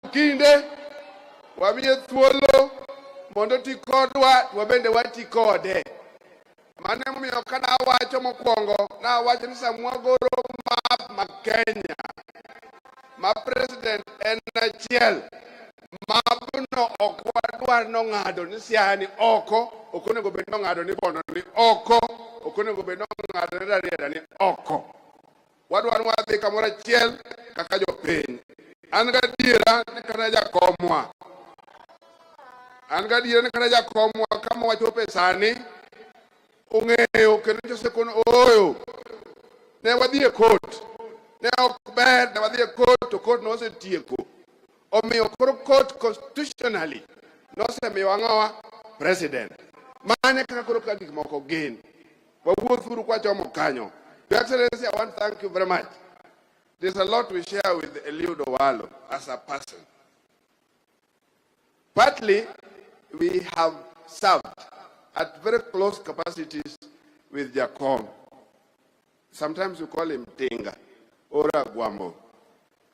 kinde wamiye thuolo mondo ti kodwa wabende wati kode. Mane momiyo kana awacho mokwongo na awacho ni samwagoro map ma Kenya ma president en achiel mapno ok wadwar nong'ado ni Siaya ni oko, ok onego bed nong'ado ni Bondo ni oko, ok onego bed nong'ado ni Rarieda ni oko. Wadwar wadhi kamoro achiel kaka jopiny. An gadiera ni kata jakomwa. An gadiera ni kata jakomwa kama wachope sani ung'eyo kendo josekon oyo. Ne wadhi e court. Ne ok ber ne wadhi e court to court nosetieko. Omiyo koro court constitutionally nosemiyo ang'owa president. Mane kaka koro ka gik moko gin. Wawuothuru kwachomo kanyo. Your Excellency, I want to thank you very much. There's a lot we share with Eliud Owalo as a person. Partly, we have served at very close capacities with Jacom. Sometimes we call him Tinga or Agwambo.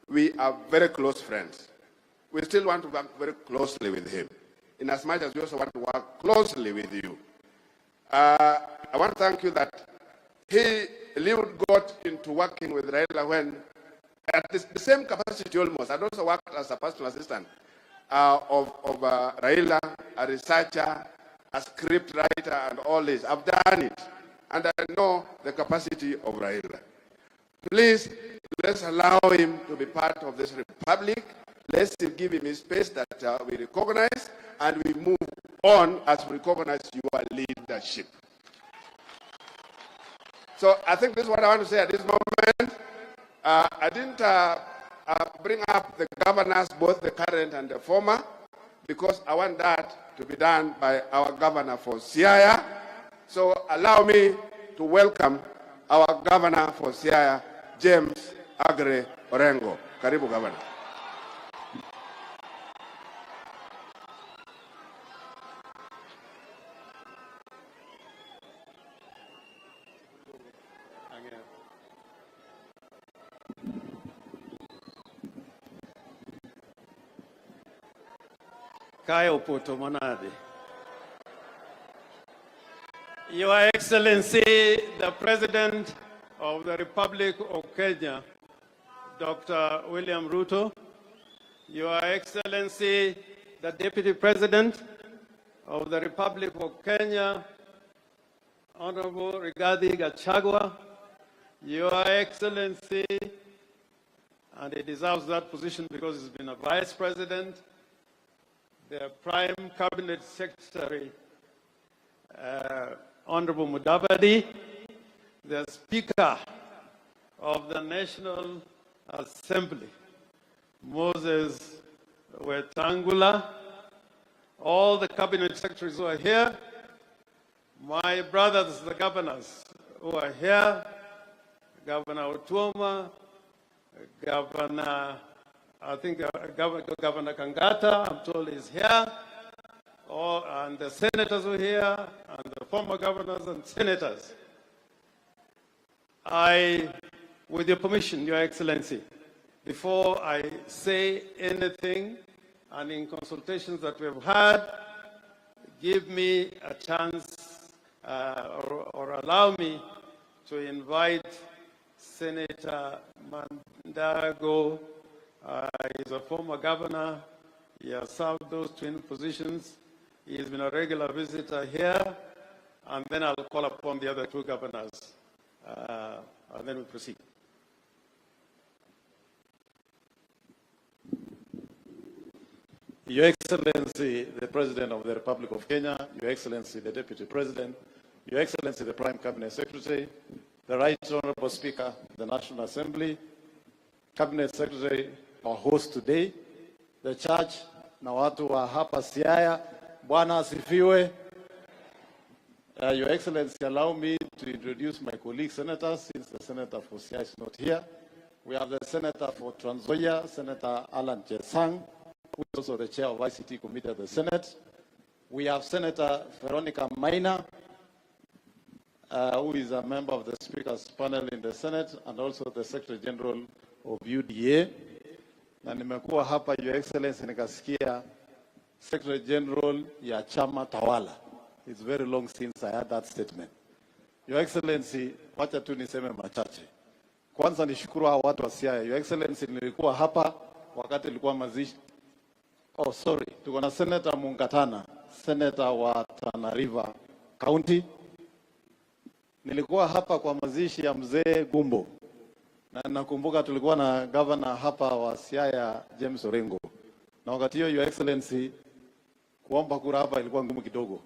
We are very close friends. We still want to work very closely with him, in as much as we also want to work closely with you. I want to thank you that Eliud got into working with Raila when, at the same capacity almost, I'd also worked as a personal assistant of Raila, a researcher, a script writer, and all this. I've done it, and I know the capacity of Raila. Please, let's allow him to be part of this republic. Let's give him his space that we recognize, and we move on as we recognize your leadership. So I think this is what I want to say at this moment. I didn't bring up the governors, both the current and the former, because I want that to be done by our governor for Siaya. So allow me to welcome our governor for Siaya, James Agre Orengo. Karibu, Governor. Kayo Poto Monade. Your Excellency, the President of the Republic of Kenya, Dr. William Ruto, Your Excellency, the Deputy President of the Republic of Kenya, Honorable Rigathi Gachagua, Your Excellency, and he deserves that position because he's been a Vice President, the Prime Cabinet Secretary, Honorable Mudavadi, the Speaker of the National Assembly, Moses Wetangula, all the Cabinet Secretaries who are here, my brothers, the governors who are here, Governor Otuoma, Governor Governor Kangata, I'm told is here, and the senators who are here, and the former governors and senators. With your permission, Your Excellency, before I say anything, and in consultations that we've had, give me a chance or allow me to invite Senator Mandago. He's a former governor. He has served those twin positions. He has been a regular visitor here. And then I'll call upon the other two governors. And then we'll proceed. Your Excellency, the President of the Republic of Kenya, Your Excellency, the Deputy President, Your Excellency, the Prime Cabinet Secretary, the Right Honorable Speaker of the National Assembly, Cabinet Secretary, our host today, the church, na watu wa hapa Siaya, Bwana asifiwe. Your Excellency, allow me to introduce my colleague senators, since the senator for Siaya is not here. We have the senator for Trans Nzoia, Senator Alan Chesang, who is also the chair of ICT Committee of the Senate. We have Senator Veronica Maina, who is a member of the Speaker's panel in the Senate, and also the Secretary General of UDA. na nimekuwa hapa Your Excellency nikasikia Secretary General ya chama tawala. It's very long since I had that statement. Your Excellency, wacha tu niseme machache. Kwanza nishukuru hao watu wa Siaya. Your Excellency, nilikuwa hapa wakati ilikuwa mazishi. Tuko na Senator Mungatana, Senator wa Tana River County. Nilikuwa hapa kwa mazishi ya mzee Gumbo. Na nakumbuka tulikuwa na governor hapa wa Siaya James Orengo. Na wakati hiyo Your Excellency, kuomba kura hapa ilikuwa ngumu kidogo.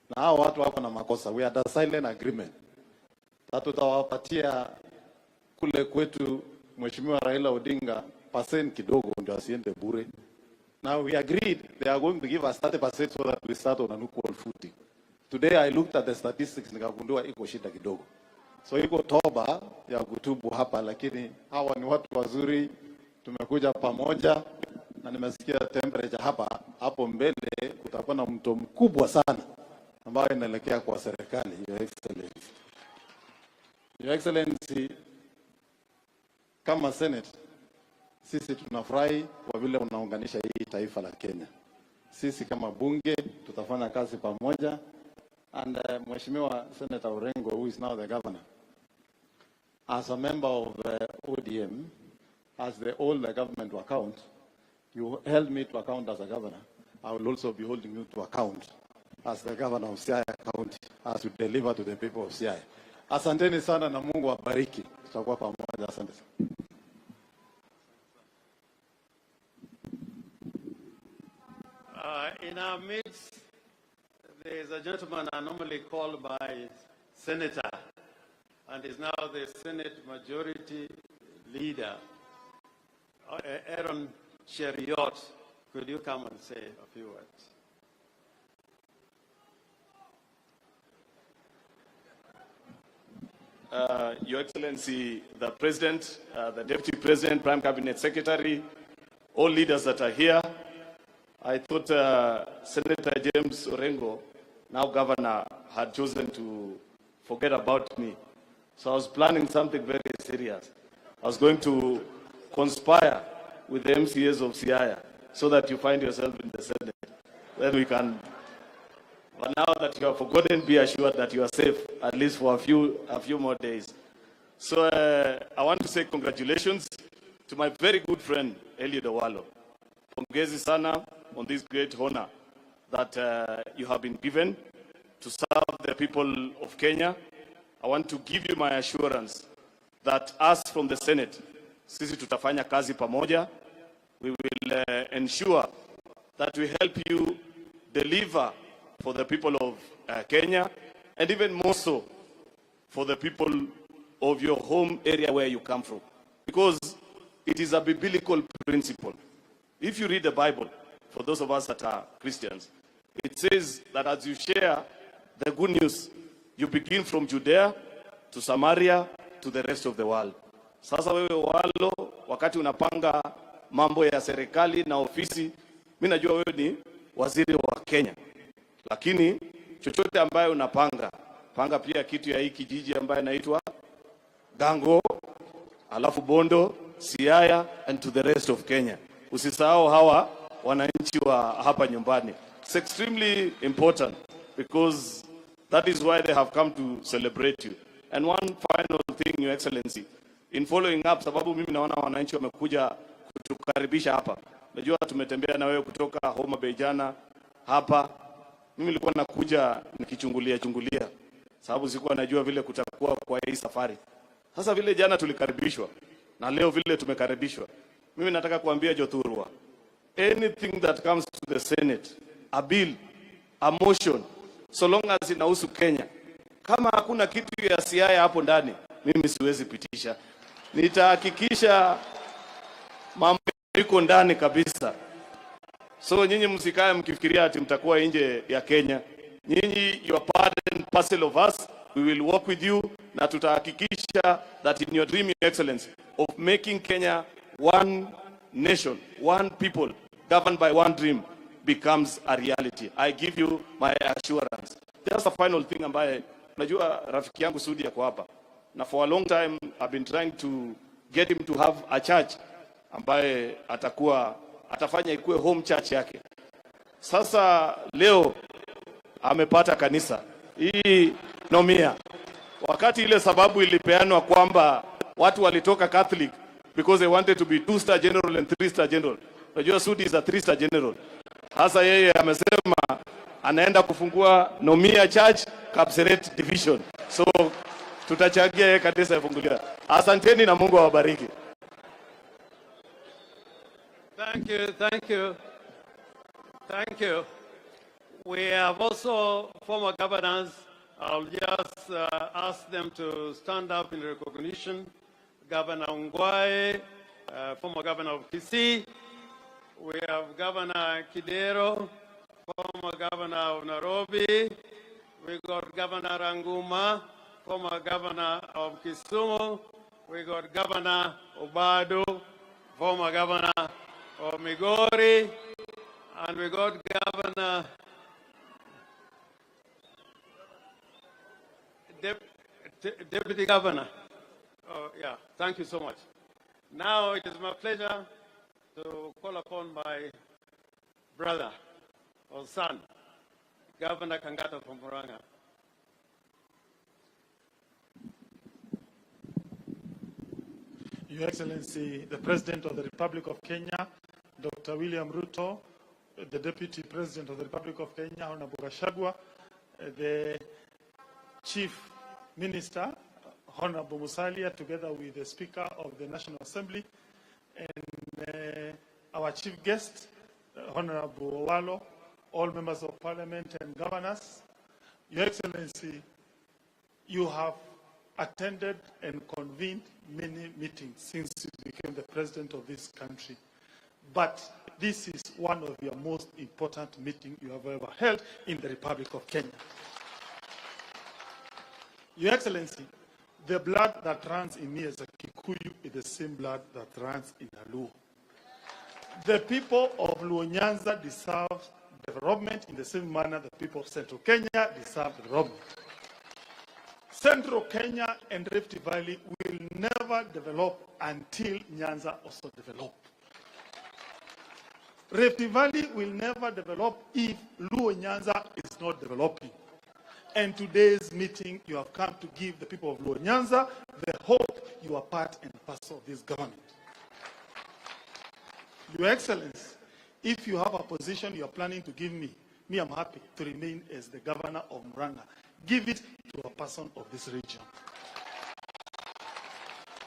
Na hao watu hapa na makosa. We had a silent agreement. Tutawapatia kule kwetu Mheshimiwa Raila Odinga % kidogo ndio asiende bure. Now we agreed they are going to give us 30% so that we start on an equal footing. Today I looked at the statistics nikagundua iko shida kidogo. So iko toba ya kutubu hapa, lakini hawa ni watu wazuri, tumekuja pamoja na nimesikia temperature hapa hapo mbele kutakuwa na mto mkubwa sana ambayo inaelekea kwa serikali. Your Excellency, Your Excellency, kama Senate sisi tunafurahi kwa vile unaunganisha hii taifa la Kenya. Sisi kama bunge tutafanya kazi pamoja, and Mheshimiwa Senator Orengo, who is now the governor, as a member of ODM, as they hold the government to account, you held me to account as a governor. I will also be holding you to account as the governor of Siaya County, as we deliver to the people of Siaya. Asanteni sana na Mungu awabariki. Tutakuwa pamoja. Asante sana. In our midst, there is a gentleman I normally call by Senator, and is now the Senate Majority Leader, Aaron Cheriot. Could you come and say a few words? Your Excellency, the President, the Deputy President, Prime Cabinet Secretary, all leaders that are here, I thought Senator James Orengo, now Governor, had chosen to forget about me. So I was planning something very serious. I was going to conspire with the MCAs of Siaya so that you find yourself in the Senate. Then we can. But now that you have forgotten, be assured that you are safe, at least for a few more days. So I want to say congratulations to my very good friend, Eliud Owalo. Pongezi sana on this great honor that you have been given to serve the people of Kenya. I want to give you my assurance that us from the Senate, sisi tutafanya kazi pamoja. We will ensure that we help you deliver for the people of Kenya, and even more so for the people of your home area where you come from. Because it is a biblical principle. If you read the Bible, for those of us that are Christians, it says that as you share the good news, you begin from Judea to Samaria to the rest of the world. Sasa wewe Owalo, wakati unapanga mambo ya serikali na ofisi, mimi najua wewe ni waziri wa Kenya. Lakini chochote ambayo unapanga, panga pia kitu ya hii kijiji ambayo inaitwa Gango, alafu Bondo, Siaya, and to the rest of Kenya. Usisahau hawa wananchi wa hapa nyumbani. It's extremely important because that is why they have come to celebrate you. And one final thing, Your Excellency, in following up, sababu mimi naona wananchi wamekuja kutukaribisha hapa. Najua tumetembea na wewe kutoka Homa Bay jana hapa. Mimi nilikuwa nakuja nikichungulia sababu sikuwa najua vile kutakuwa kwa hii safari. Sasa vile jana tulikaribishwa na leo vile tumekaribishwa. Mimi nataka kuambia Jothurwa, anything that comes to the Senate, a bill, a motion, so long as inahusu Kenya, kama hakuna kitu ya Siaya hapo ndani, mimi siwezi pitisha. Nitahakikisha mambo iko ndani kabisa. So nyinyi msikae mkifikiria ati mtakuwa nje ya Kenya. Nyinyi, you are part and parcel of us. We will work with you na tutahakikisha that in your dream, Your Excellency, of making Kenya one nation, one people, governed by one dream, becomes a reality. I give you my assurance. Just a final thing ambaye, najua rafiki yangu Sudi yako hapa. Na for a long time, I've been trying to get him to have a church ambaye atafanya ikuwe home church yake. Sasa leo amepata kanisa hii Nomia, wakati ile sababu ilipeanwa kwamba watu walitoka Catholic because they wanted to be 2-star general and 3-star general. Unajua Sudi is a 3-star general. Hasa yeye amesema anaenda kufungua Nomia Church Kapseret Division. So tutachangia yeye kanisa ifunguliwe. Asanteni na Mungu awabariki. Thank you, thank you, thank you. We have also former governors. I'll just ask them to stand up in recognition. Governor Ungwae, former governor of Kisii. We have Governor Kidero, former governor of Nairobi. We got Governor Ranguma, former governor of Kisumu. We got Governor Obado, former governor of Migori. And we got Governor Deputy Governor. Oh, yeah, thank you so much. Now it is my pleasure to call upon my brother or son, Governor Kangata from Murang'a. Your Excellency, the President of the Republic of Kenya, Dr. William Ruto, the Deputy President of the Republic of Kenya, Honorable Gachagua, the Chief Minister, Honorable Musalia, together with the Speaker of the National Assembly, and our Chief Guest, Honorable Owalo, all members of Parliament and governors. Your Excellency, you have attended and convened many meetings since you became the President of this country. But this is one of your most important meetings you have ever held in the Republic of Kenya. Your Excellency, the blood that runs in me as a Kikuyu is the same blood that runs in a Luo. The people of Luo Nyanza deserve development in the same manner the people of Central Kenya deserve development. Central Kenya and Rift Valley will never develop until Nyanza also develop. Rift Valley will never develop if Luo Nyanza is not developing. And today's meeting, you have come to give the people of Luo Nyanza the hope you are part and parcel of this government. Your Excellency, if you have a position you are planning to give me, I'm happy to remain as the governor of Murang'a. Give it to a person of this region.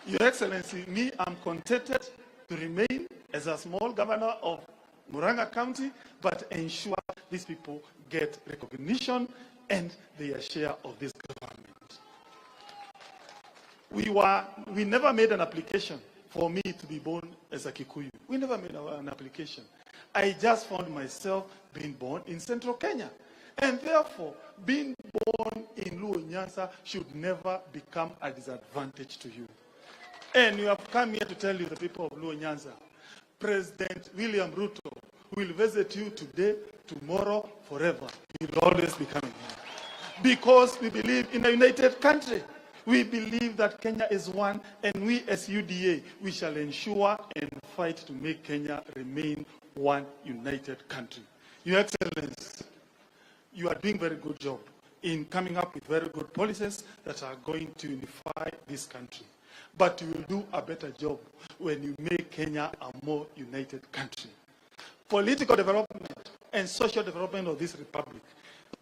Your Excellency, I'm contented to remain as a small governor of Murang'a County, but ensure these people get recognition and their share of this government. We never made an application for me to be born as a Kikuyu. We never made an application. I just found myself being born in Central Kenya. And therefore, being born in Luo Nyanza should never become a disadvantage to you. And you have come here to tell you, the people of Luo Nyanza, President William Ruto will visit you today, tomorrow, forever. He will always be coming here. Because we believe in a united country. We believe that Kenya is one, and we as UDA, we shall ensure and fight to make Kenya remain one united country. Your Excellency, you are doing a very good job in coming up with very good policies that are going to unify this country. But you will do a better job when you make Kenya a more united country. Political development and social development of this republic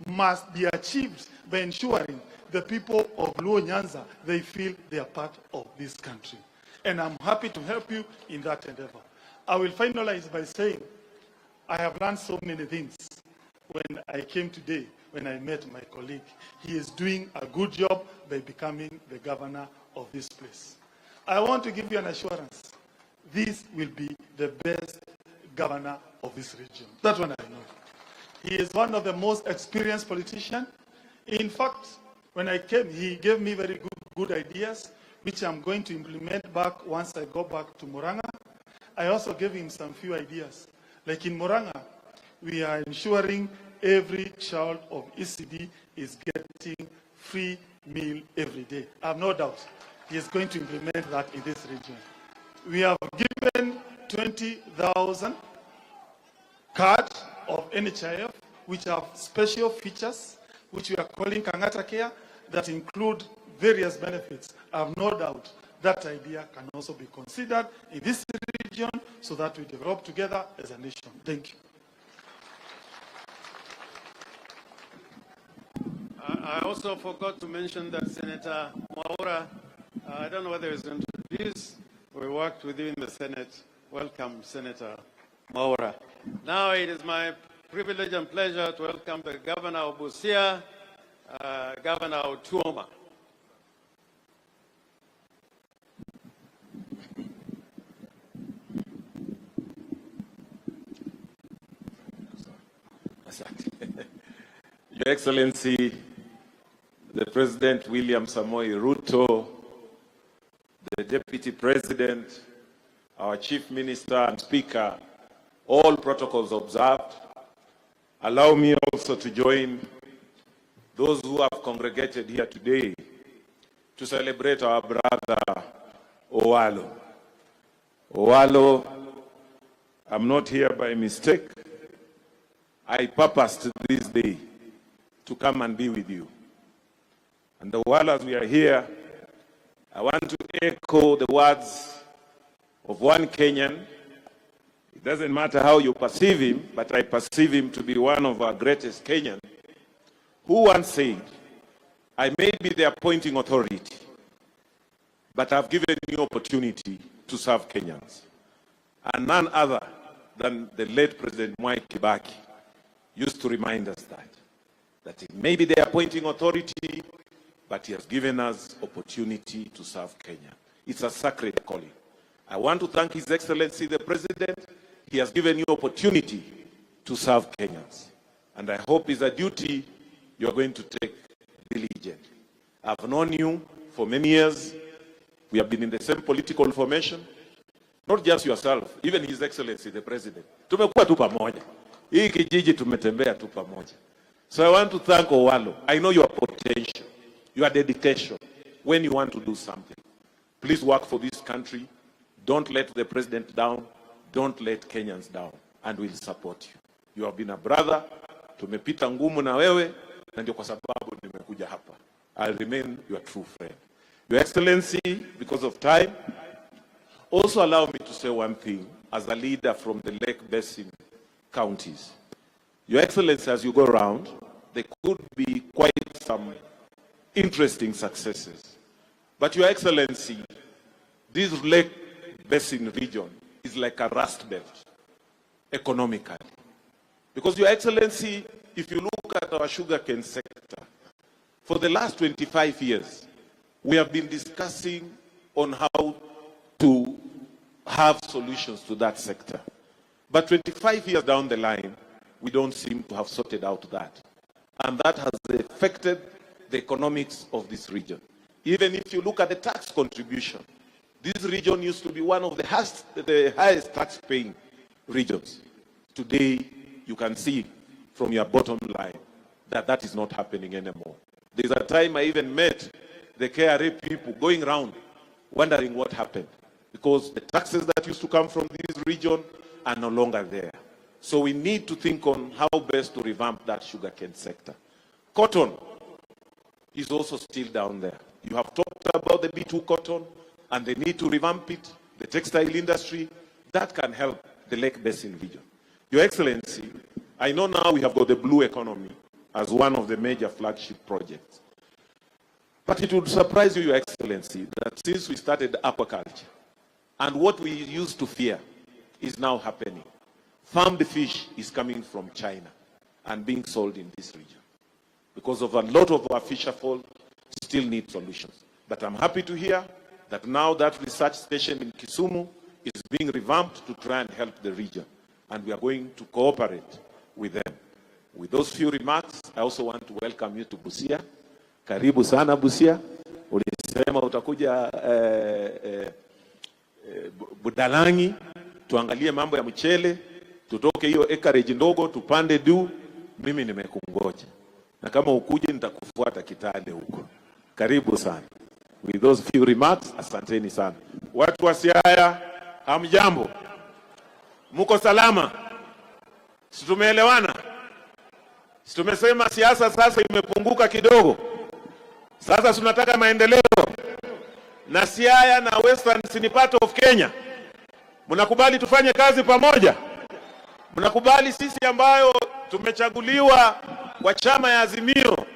must be achieved by ensuring the people of Luo Nyanza, they feel they are part of this country. And I'm happy to help you in that endeavor. I will finalize by saying I have learned so many things when I came today, when I met my colleague. He is doing a good job by becoming the governor of this place. I want to give you an assurance. This will be the best governor of this region. That one I know. He is one of the most experienced politicians. In fact, when I came, he gave me very good ideas, which I'm going to implement back once I go back to Murang'a. I also gave him some few ideas. Like in Murang'a, we are ensuring every child of ECD is getting free meal every day. I have no doubt he is going to implement that in this region. We have given 20,000 cards of NHIF, which have special features, which we are calling Kangata Care, that include various benefits. I have no doubt that idea can also be considered in this region so that we develop together as a nation. Thank you. I also forgot to mention that Senator Mwaura, I don't know whether he's introduced. We worked with you in the Senate. Welcome, Senator Mwaura. Now it is my privilege and pleasure to welcome the Governor of Busia, Governor Otuoma. Your Excellency, the President William Samoei Ruto, the Deputy President, our Chief Minister and Speaker, all protocols observed. Allow me also to join those who have congregated here today to celebrate our brother Owalo. Owalo, I'm not here by mistake. I purposed this day to come and be with you. And while as we are here, I want to echo the words of one Kenyan. It doesn't matter how you perceive him, but I perceive him to be one of our greatest Kenyans, who once said, I may be the appointing authority, but I've given you opportunity to serve Kenyans. And none other than the late President Mwai Kibaki used to remind us that it may be the appointing authority, but he has given us opportunity to serve Kenya. It's a sacred calling. I want to thank His Excellency the President. He has given you opportunity to serve Kenyans. And I hope it's a duty you are going to take diligently. I've known you for many years. We have been in the same political formation. Not just yourself, even His Excellency the President. Tumekuwa tu pamoja. Hii kijiji tumetembea tu pamoja. So I want to thank Owalo. I know your potential, your dedication when you want to do something. Please work for this country. Don't let the president down. Don't let Kenyans down. And we'll support you. You have been a brother. Tumepita ngumu na wewe. Na ndio kwa sababu nimekuja hapa. I'll remain your true friend. Your Excellency, because of time, also allow me to say one thing as a leader from the Lake Basin counties. Your Excellency, as you go around, there could be quite some interesting successes. But Your Excellency, this Lake Basin region is like a rust belt economically. Because Your Excellency, if you look at our sugarcane sector, for the last 25 years, we have been discussing on how to have solutions to that sector. But 25 years down the line, we don't seem to have sorted out that. And that has affected the economics of this region. Even if you look at the tax contribution, this region used to be one of the highest tax-paying regions. Today, you can see from your bottom line that that is not happening anymore. There's a time I even met the KRA people going around wondering what happened, because the taxes that used to come from this region are no longer there. So we need to think on how best to revamp that sugarcane sector. Cotton is also still down there. You have talked about the B2 cotton and the need to revamp it, the textile industry. That can help the Lake Basin region. Your Excellency, I know now we have got the blue economy as one of the major flagship projects. But it would surprise you, Your Excellency, that since we started aquaculture, and what we used to fear is now happening. Farmed fish is coming from China and being sold in this region, because of a lot of our fisherfolk still need solutions. But I'm happy to hear that now that research station in Kisumu is being revamped to try and help the region, and we are going to cooperate with them. With those few remarks, I also want to welcome you to Busia. Karibu sana Busia. Ulisema utakuja Budalangi, tuangalie mambo ya mchele, tutoke hiyo acreage ndogo, tupande juu. Mimi nimekungoja. Na kama ukuje nitakufuata Kitale huko. Karibu sana. With those few remarks, asanteni sana. Watu wa Siaya, hamjambo. Muko salama? Si tumeelewana? Si tumesema siasa sasa imepunguka kidogo. Sasa tunataka maendeleo. Na Siaya na Western ni part of Kenya. Mnakubali tufanye kazi pamoja? Mnakubali sisi ambayo tumechaguliwa kwa chama ya Azimio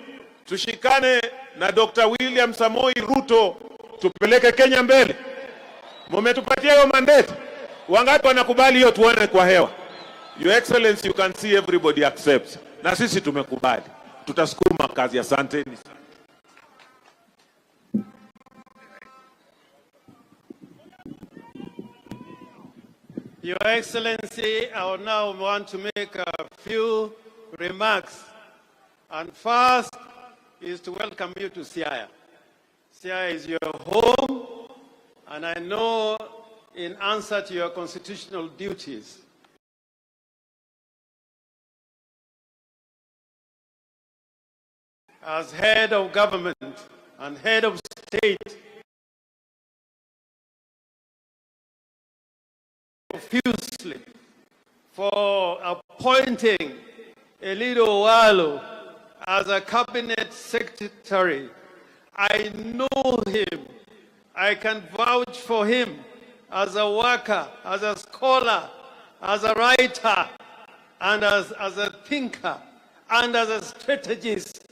tushikane na Dr. William Samoei Ruto tupeleke Kenya mbele? Mmetupatia hiyo mandate. Wangapi wanakubali hiyo? Tuone kwa hewa. Your Excellency, you can see everybody accepts. Na sisi tumekubali. Tutasukuma kazi. Asanteni. Your Excellency, I would now want to make a few remarks. And first is to welcome you to Siaya. Siaya is your home, and I know in answer to your constitutional duties, as head of government and head of state, profusely for appointing Eliud Owalo as a cabinet secretary. I know him. I can vouch for him as a worker, as a scholar, as a writer, and as a thinker, and as a strategist.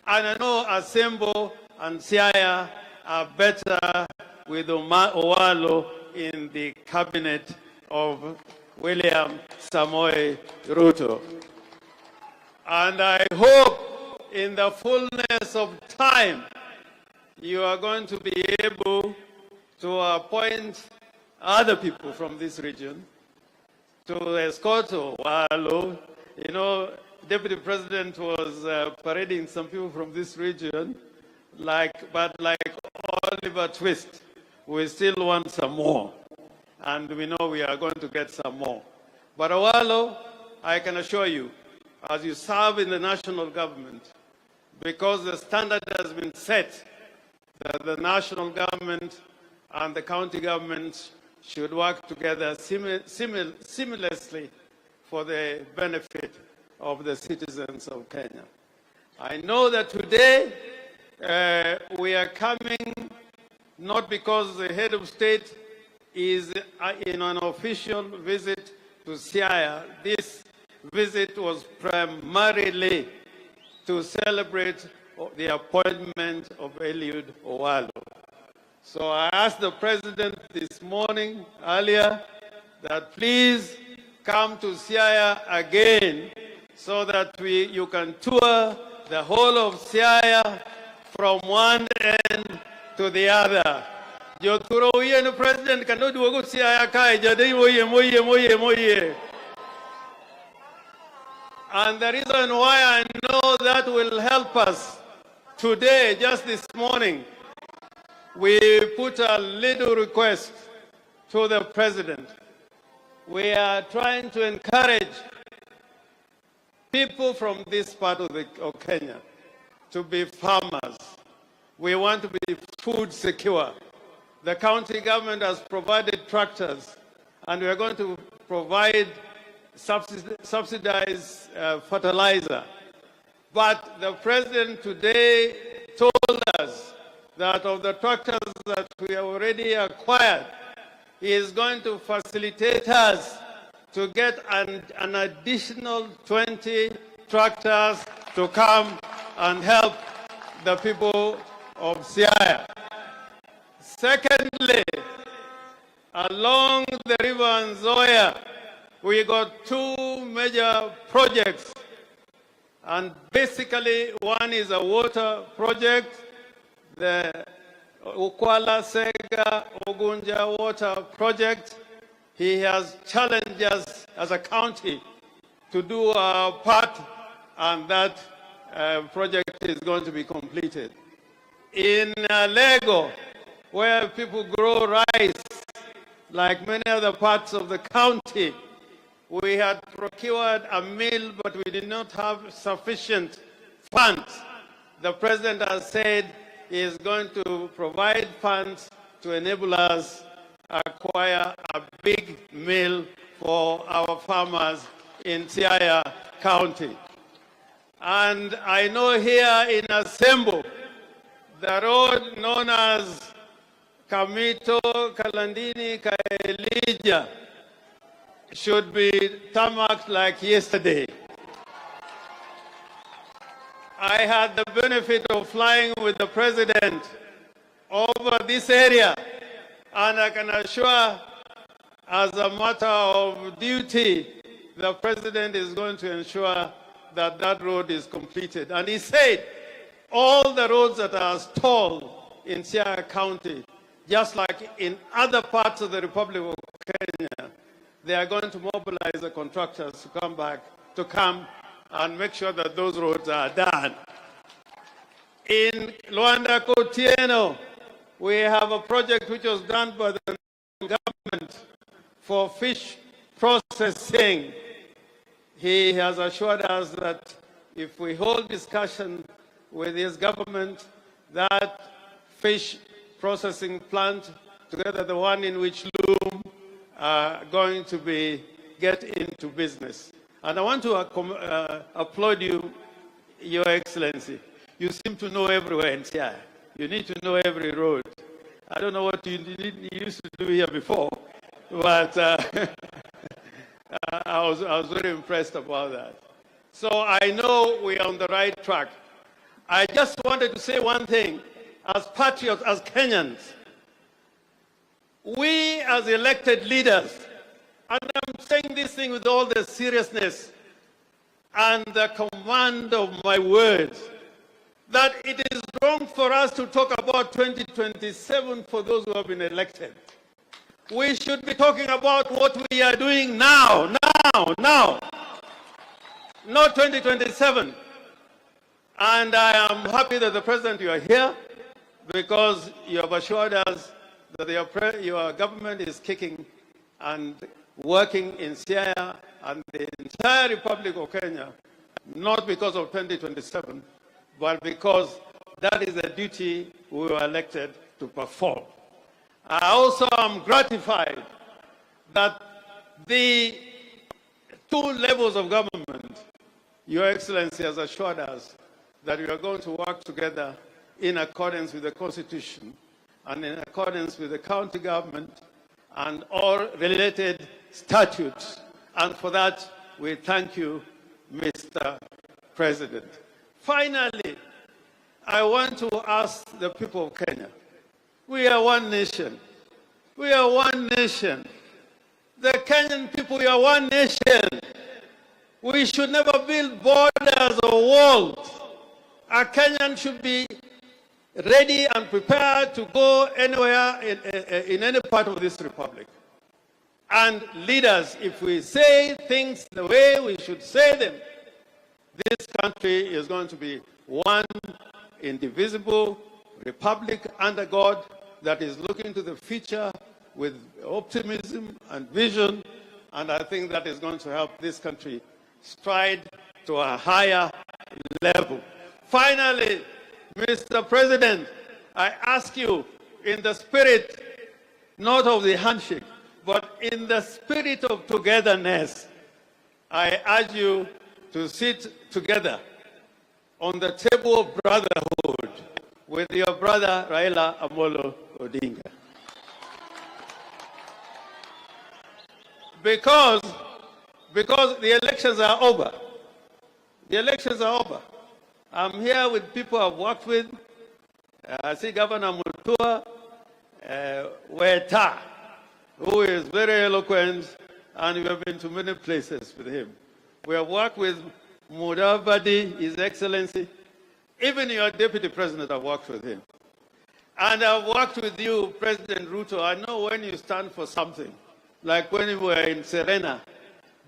And I know Asembo and Siaya are better with Owalo in the cabinet of William Samoei Ruto. And I hope in the fullness of time, you are going to be able to appoint other people from this region to escort Owalo. You know, Deputy President was parading some people from this region, but like Oliver Twist, we still want some more. And we know we are going to get some more. But Owalo, I can assure you, as you serve in the national government, because the standard has been set that the national government and the county governments should work together seamlessly for the benefit of the citizens of Kenya. I know that today we are coming not because the head of state is in an official visit to Siaya. This visit was primarily to celebrate the appointment of Eliud Owalo. So I asked the president this morning, earlier, that please come to Siaya again so that you can tour the whole of Siaya from one end to the other. Yo turo uye no president kano duogo Siaya kai jadi moye. And the reason why I know that will help us today, just this morning, we put a little request to the president. We are trying to encourage people from this part of Kenya to be farmers. We want to be food secure. The county government has provided tractors, and we are going to provide subsidized fertilizer. But the president today told us that of the tractors that we have already acquired, he is going to facilitate us to get an additional 20 tractors to come and help the people of Siaya. Secondly, along the river Nzoia, we got two major projects. And basically, one is a water project, the Ukwala Sega Ogunja water project. He has challenged us as a county to do our part, and that project is going to be completed. In Lego, where people grow rice, like many other parts of the county, we had procured a mill, but we did not have sufficient funds. The president has said he is going to provide funds to enable us acquire a big mill for our farmers in Siaya County. And I know here in Asembo, the road known as Kamito, Kalandini, Kaelija should be tarmacked like yesterday. I had the benefit of flying with the president over this area, and I can assure, as a matter of duty, the president is going to ensure that that road is completed. And he said, all the roads that are stalled in Siaya County, just like in other parts of the Republic of Kenya, they are going to mobilize the contractors to come and make sure that those roads are done. In Luanda Kotieno, we have a project which was done by the government for fish processing. He has assured us that if we hold discussion with his government, that fish processing plant, together the one in which Loom, are going to get into business. And I want to applaud you, Your Excellency. You seem to know everywhere in Siaya. You need to know every road. I don't know what you used to do here before, but I was very impressed about that. So I know we are on the right track. I just wanted to say one thing. As patriots, as Kenyans, we as elected leaders, and I'm saying this thing with all the seriousness and the command of my words, that it is wrong for us to talk about 2027 for those who have been elected. We should be talking about what we are doing now, not 2027. And I am happy that the President, you are here, because you have assured us that your government is kicking and working in Siaya and the entire Republic of Kenya, not because of 2027, but because that is the duty we were elected to perform. I also am gratified that the two levels of government, Your Excellency has assured us that we are going to work together in accordance with the Constitution and in accordance with the county government and all related statutes. And for that, we thank you, Mr. President. Finally, I want to ask the people of Kenya, we are one nation. We are one nation. The Kenyan people, we are one nation. We should never build borders or walls. A Kenyan should be ready and prepared to go anywhere in any part of this republic. And leaders, if we say things the way we should say them, this country is going to be one indivisible republic under God that is looking to the future with optimism and vision. And I think that is going to help this country stride to a higher level. Finally, Mr. President, I ask you, in the spirit, not of the handshake, but in the spirit of togetherness, I urge you to sit together on the table of brotherhood with your brother Raila Amolo Odinga. Because the elections are over. The elections are over. I'm here with people I've worked with. I see Governor Mutua Weta, who is very eloquent, and we have been to many places with him. We have worked with Mudavadi, His Excellency. Even your Deputy President, I've worked with him. And I've worked with you, President Ruto. I know when you stand for something, like when you were in Serena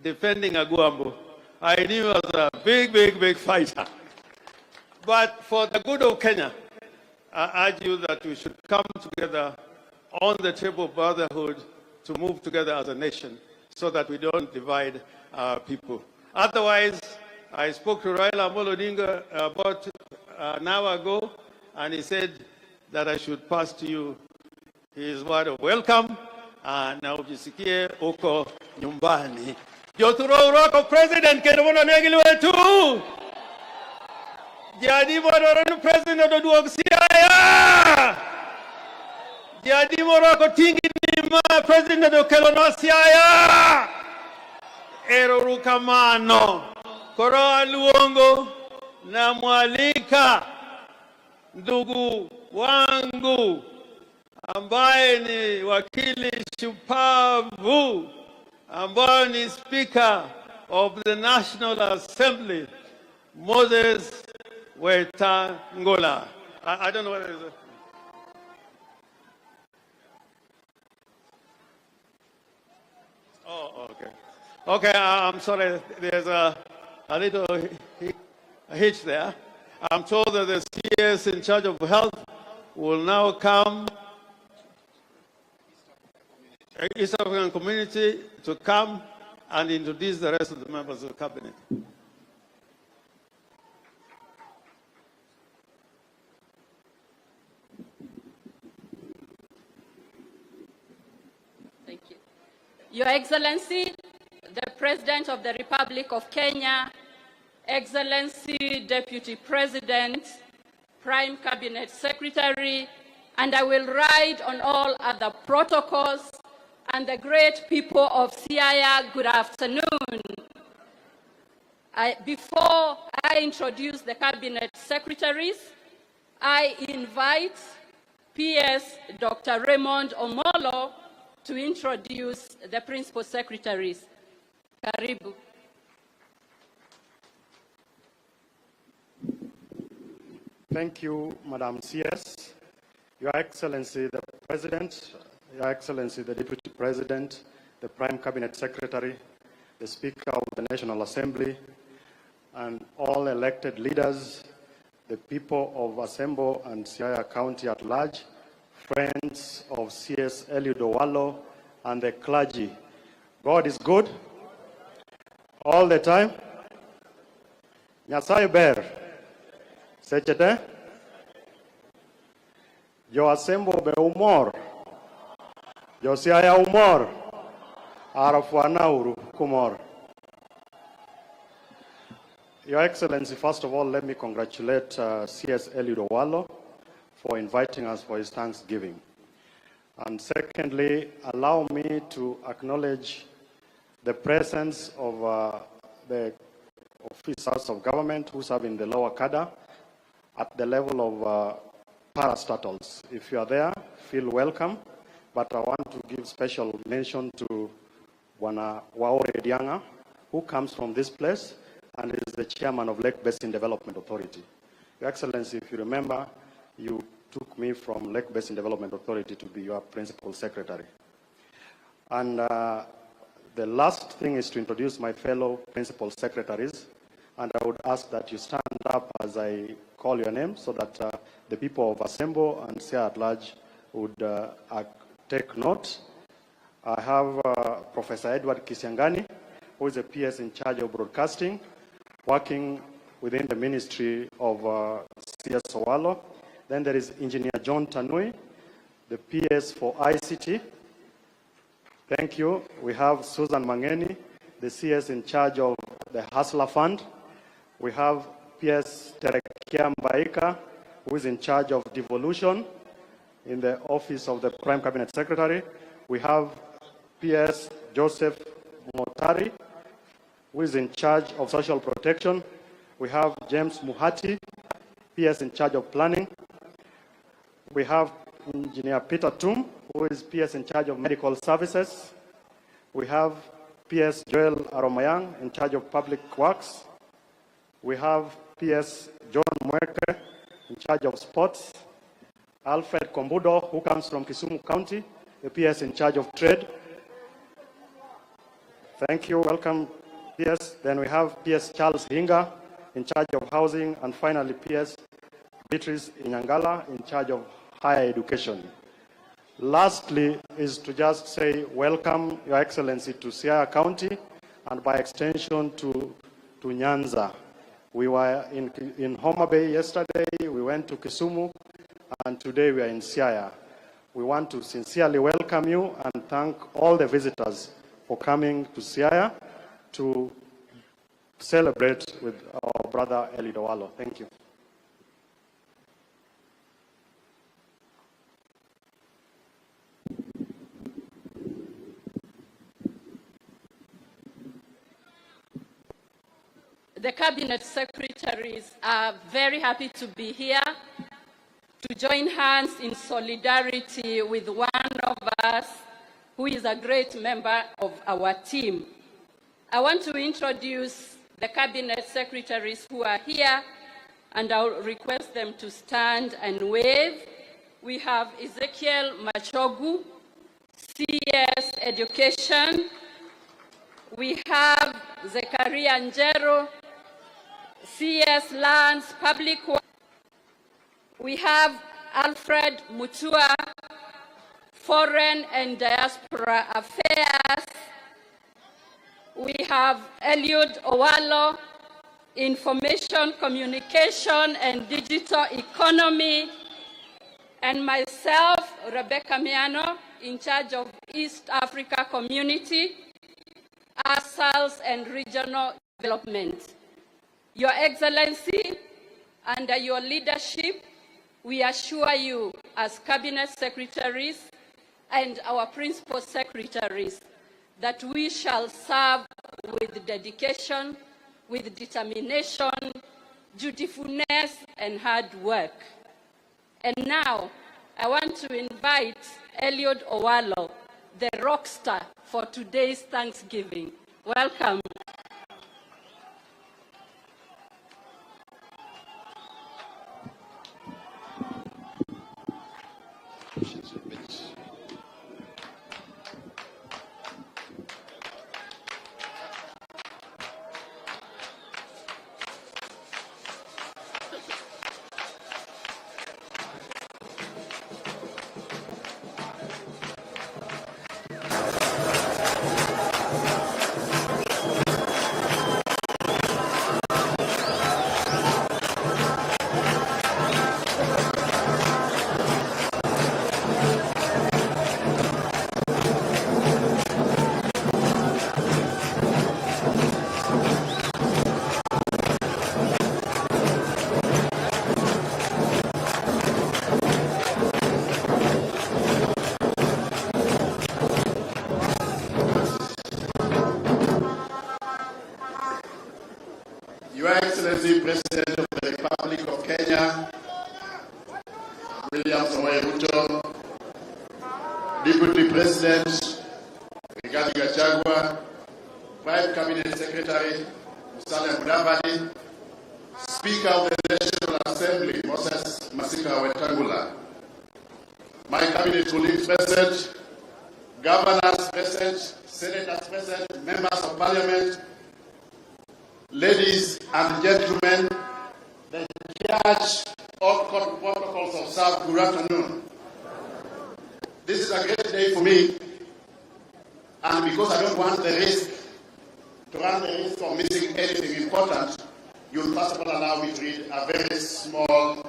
defending Aguambo. I knew you was a big fighter. But for the good of Kenya, I urge you that we should come together on the table of brotherhood to move together as a nation so that we don't divide our people. Otherwise, I spoke to Raila Amolo Odinga about an hour ago, and he said that I should pass to you his word of welcome. Na ujisikie uko nyumbani. Joturo uroko president kendo mondo negili wetu. Jadi mondo president oduog Siaya. Jadi moroko tingi ni ma president okelo no Siaya. Erokamano. Koro aluongo na mwalika ndugu wangu ambaye ni wakili shupavu ambaye ni Speaker of the National Assembly, Moses Wetangula. I don't know what it is. Oh, okay. Okay, I'm sorry. There's a little hitch there. I'm told that the CS in charge of health will now come, East African community, to come and introduce the rest of the members of the cabinet. Thank you. Your Excellency, the President of the Republic of Kenya, Excellency Deputy President, Prime Cabinet Secretary, and I will ride on all other protocols, and the great people of Siaya, good afternoon. Before I introduce the Cabinet Secretaries, I invite PS Dr. Raymond Omolo to introduce the Principal Secretaries. Karibu. Thank you, Madam CS. Your Excellency, the President, Your Excellency, the Deputy President, the Prime Cabinet Secretary, the Speaker of the National Assembly, and all elected leaders, the people of Asembo and Siaya County at large, friends of CS Eliud Owalo, and the clergy. God is good all the time. Nyasaye ber. Sechete, jo Asembo be umor, jo Siaya umor, arafuana uru kumor. Your Excellency, first of all, let me congratulate CS Eliud Owalo for inviting us for his Thanksgiving. And secondly, allow me to acknowledge the presence of the officers of government who serve in the lower cadre at the level of parastatals. If you are there, feel welcome. But I want to give special mention to Wana Waore Dianga, who comes from this place and is the chairman of Lake Basin Development Authority. Your Excellency, if you remember, you took me from Lake Basin Development Authority to be your principal secretary. And the last thing is to introduce my fellow principal secretaries. And I would ask that you stand up as I call your name so that the people of Asembo and Siaya at large would take note. I have Professor Edward Kisiangani, who is a PS in charge of broadcasting, working within the Ministry of CS Owalo. Then there is Engineer John Tanui, the PS for ICT. Thank you. We have Susan Mangeni, the CS in charge of the Hustler Fund. We have PS Terekia Mbaika, who is in charge of devolution in the office of the Prime Cabinet Secretary. We have PS Joseph Motari, who is in charge of social protection. We have James Muhati, PS in charge of planning. We have Engineer Peter Tum, who is PS in charge of medical services. We have PS Joel Aromayang, in charge of public works. We have PS John Mweke, in charge of sports. Alfred Kombudo, who comes from Kisumu County, the PS in charge of trade. Thank you, welcome, PS. Then we have PS Charles Hinga, in charge of housing. And finally, PS Beatrice Inyangala, in charge of higher education. Lastly is to just say welcome, Your Excellency, to Siaya County, and by extension to Nyanza. We were in Homa Bay yesterday, we went to Kisumu, and today we are in Siaya. We want to sincerely welcome you and thank all the visitors for coming to Siaya to celebrate with our brother Eliud Owalo. Thank you. The cabinet secretaries are very happy to be here to join hands in solidarity with one of us who is a great member of our team. I want to introduce the cabinet secretaries who are here, and I'll request them to stand and wave. We have Ezekiel Machogu, CS Education. We have Zekaria Njero, CS Lands Public Works. We have Alfred Mutua, Foreign and Diaspora Affairs. We have Eliud Owalo, Information, Communication and Digital Economy. And myself, Rebecca Miano, in charge of East Africa Community, ASALS and Regional Development. Your Excellency, under your leadership, we assure you as Cabinet Secretaries and our Principal Secretaries that we shall serve with dedication, with determination, dutifulness, and hard work. And now, I want to invite Eliud Owalo, the rock star for today's Thanksgiving. Welcome. Your Excellency, President of the Republic of Kenya, William Ruto, Deputy President, Rigathi Gachagua, Prime Cabinet Secretary, Musalia Mudavadi, Speaker of the National Assembly, Moses Masika Wetangula, my Cabinet colleagues present, Governors present, Senators present, Members of Parliament, ladies and gentlemen, the Church, all court protocols observed, good afternoon. This is a great day for me, and because I don't want to run the risk of missing anything important, you'll first of all allow me to read a very small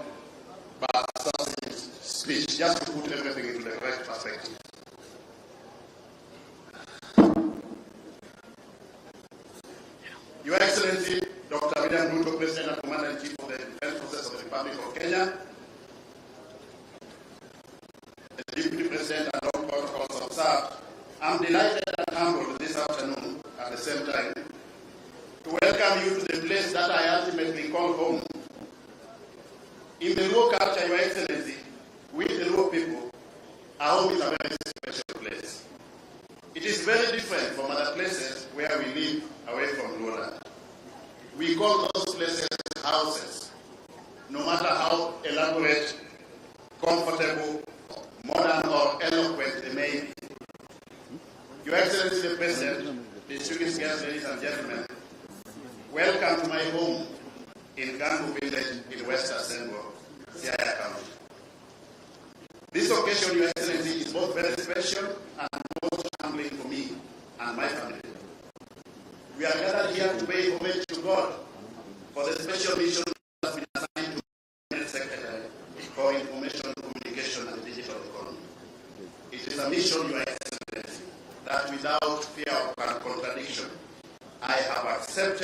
but succinct speech, just to put everything into the correct perspective. Your Excellency, Dr. William Ruto, President and Commander-in-Chief of the Defense Forces of the Republic of Kenya, the Deputy President and all protocols observed, I'm delighted and humbled this afternoon at the same time to welcome you to the place that I ultimately call home. In the Luo culture, Your Excellency, we the Luo people, our home is a very special place. It is very different from other places where we live away from Luo land. We call those places houses, no matter how elaborate, comfortable, modern or eloquent they may be. Your Excellency the President, distinguished guests, ladies and gentlemen, welcome to my home in Gangu Village in West Asengo, Siaya County. This occasion, Your Excellency, is both very special and most humbling for me and my family. We are gathered here to pay homage to God for the special mission that has been assigned to the Secretary for Information, Communication and Digital Economy. It is a mission, Your Excellency, that without fear of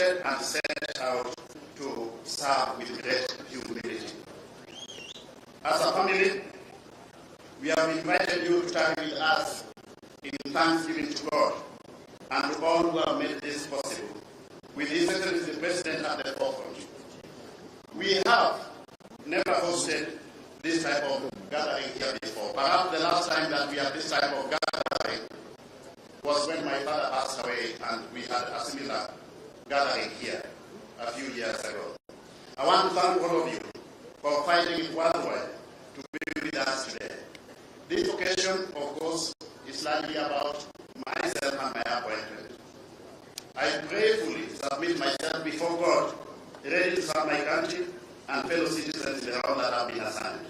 accepted and set out to serve with great humility. As a family, we have invited you to stand with us in thanksgiving to God and to all who have made this possible, with His Excellency the President at the forefront. We have never hosted this type of gathering here before. Perhaps the last time that we had this type of gathering was when my father passed away and we had a similar gathering here a few years ago. I want to thank all of you for finding it worthwhile to be with us today. This occasion, of course, is largely about myself and my appointment. I prayerfully submit myself before God, ready to serve my country and fellow citizens in the role that have been assigned.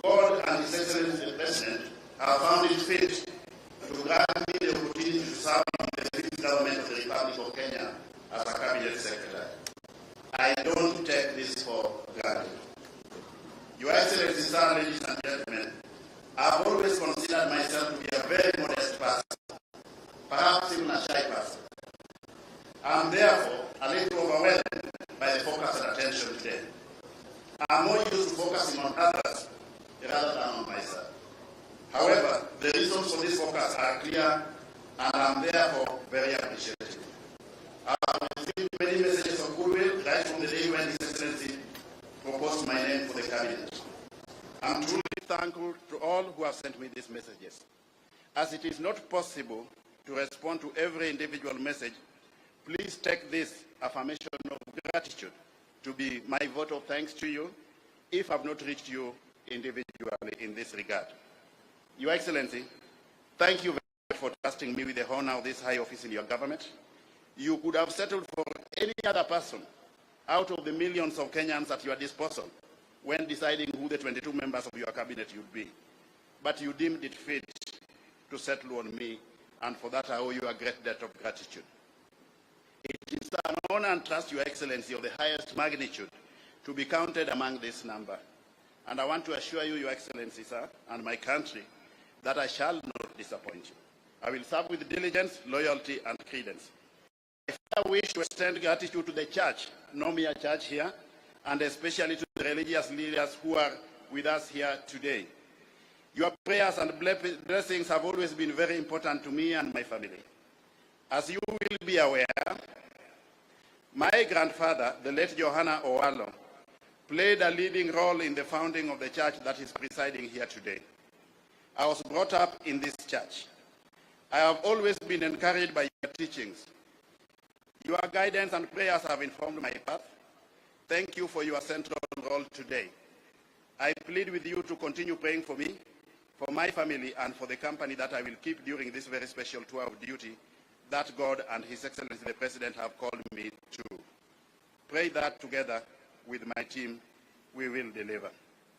God and His Excellency the President have found it fit to grant me the opportunity to serve in the fifth government of the Republic of Kenya as a Cabinet Secretary. I don't take this for granted. Your Excellency, sir, ladies and gentlemen, I've always considered myself to be a very modest person, perhaps even a shy person. I'm therefore a little overwhelmed by the focus and attention today. I'm more used to focusing on others rather than on myself. However, the reasons for this focus are clear, and I'm therefore very appreciative. I've received many messages of goodwill right from the day when His Excellency proposed my name for the Cabinet. I'm truly thankful to all who have sent me these messages. As it is not possible to respond to every individual message, please take this affirmation of gratitude to be my vote of thanks to you if I've not reached you individually in this regard. Your Excellency, thank you very much for trusting me with the honor of this high office in your government. You could have settled for any other person out of the millions of Kenyans at your disposal when deciding who the 22 members of your cabinet would be. But you deemed it fit to settle on me, and for that I owe you a great debt of gratitude. It is an honor and trust, Your Excellency, of the highest magnitude to be counted among this number. And I want to assure you, Your Excellency, sir, and my country, that I shall not disappoint you. I will serve with diligence, loyalty, and credence. I wish to extend gratitude to the church, Nomia Church here, and especially to the religious leaders who are with us here today. Your prayers and blessings have always been very important to me and my family. As you will be aware, my grandfather, the late Eliud Owalo, played a leading role in the founding of the church that is presiding here today. I was brought up in this church. I have always been encouraged by your teachings. Your guidance and prayers have informed my path. Thank you for your central role today. I plead with you to continue praying for me, for my family, and for the company that I will keep during this very special tour of duty that God and His Excellency the President have called me to. Pray that together with my team we will deliver.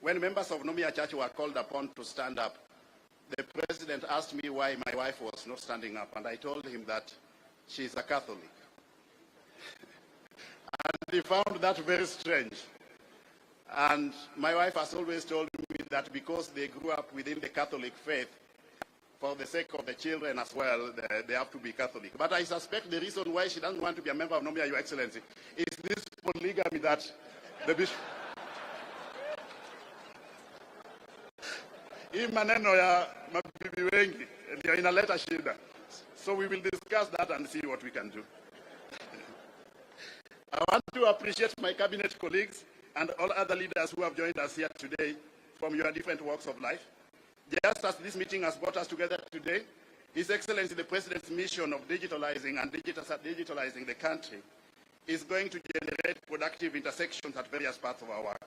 When members of Nomia Church were called upon to stand up, the President asked me why my wife was not standing up, and I told him that she's a Catholic. And he found that very strange. And my wife has always told me that because they grew up within the Catholic faith, for the sake of the children as well, they have to be Catholic. But I suspect the reason why she doesn't want to be a member of Nomia, Your Excellency, is this polygamy that the bishop... Hii maneno ya mabibi wengi ndio inaleta shida. So we will discuss that and see what we can do. I want to appreciate my cabinet colleagues and all other leaders who have joined us here today from your different walks of life. Just as this meeting has brought us together today, His Excellency the President's mission of digitalizing and digitalizing the country is going to generate productive intersections at various parts of our work.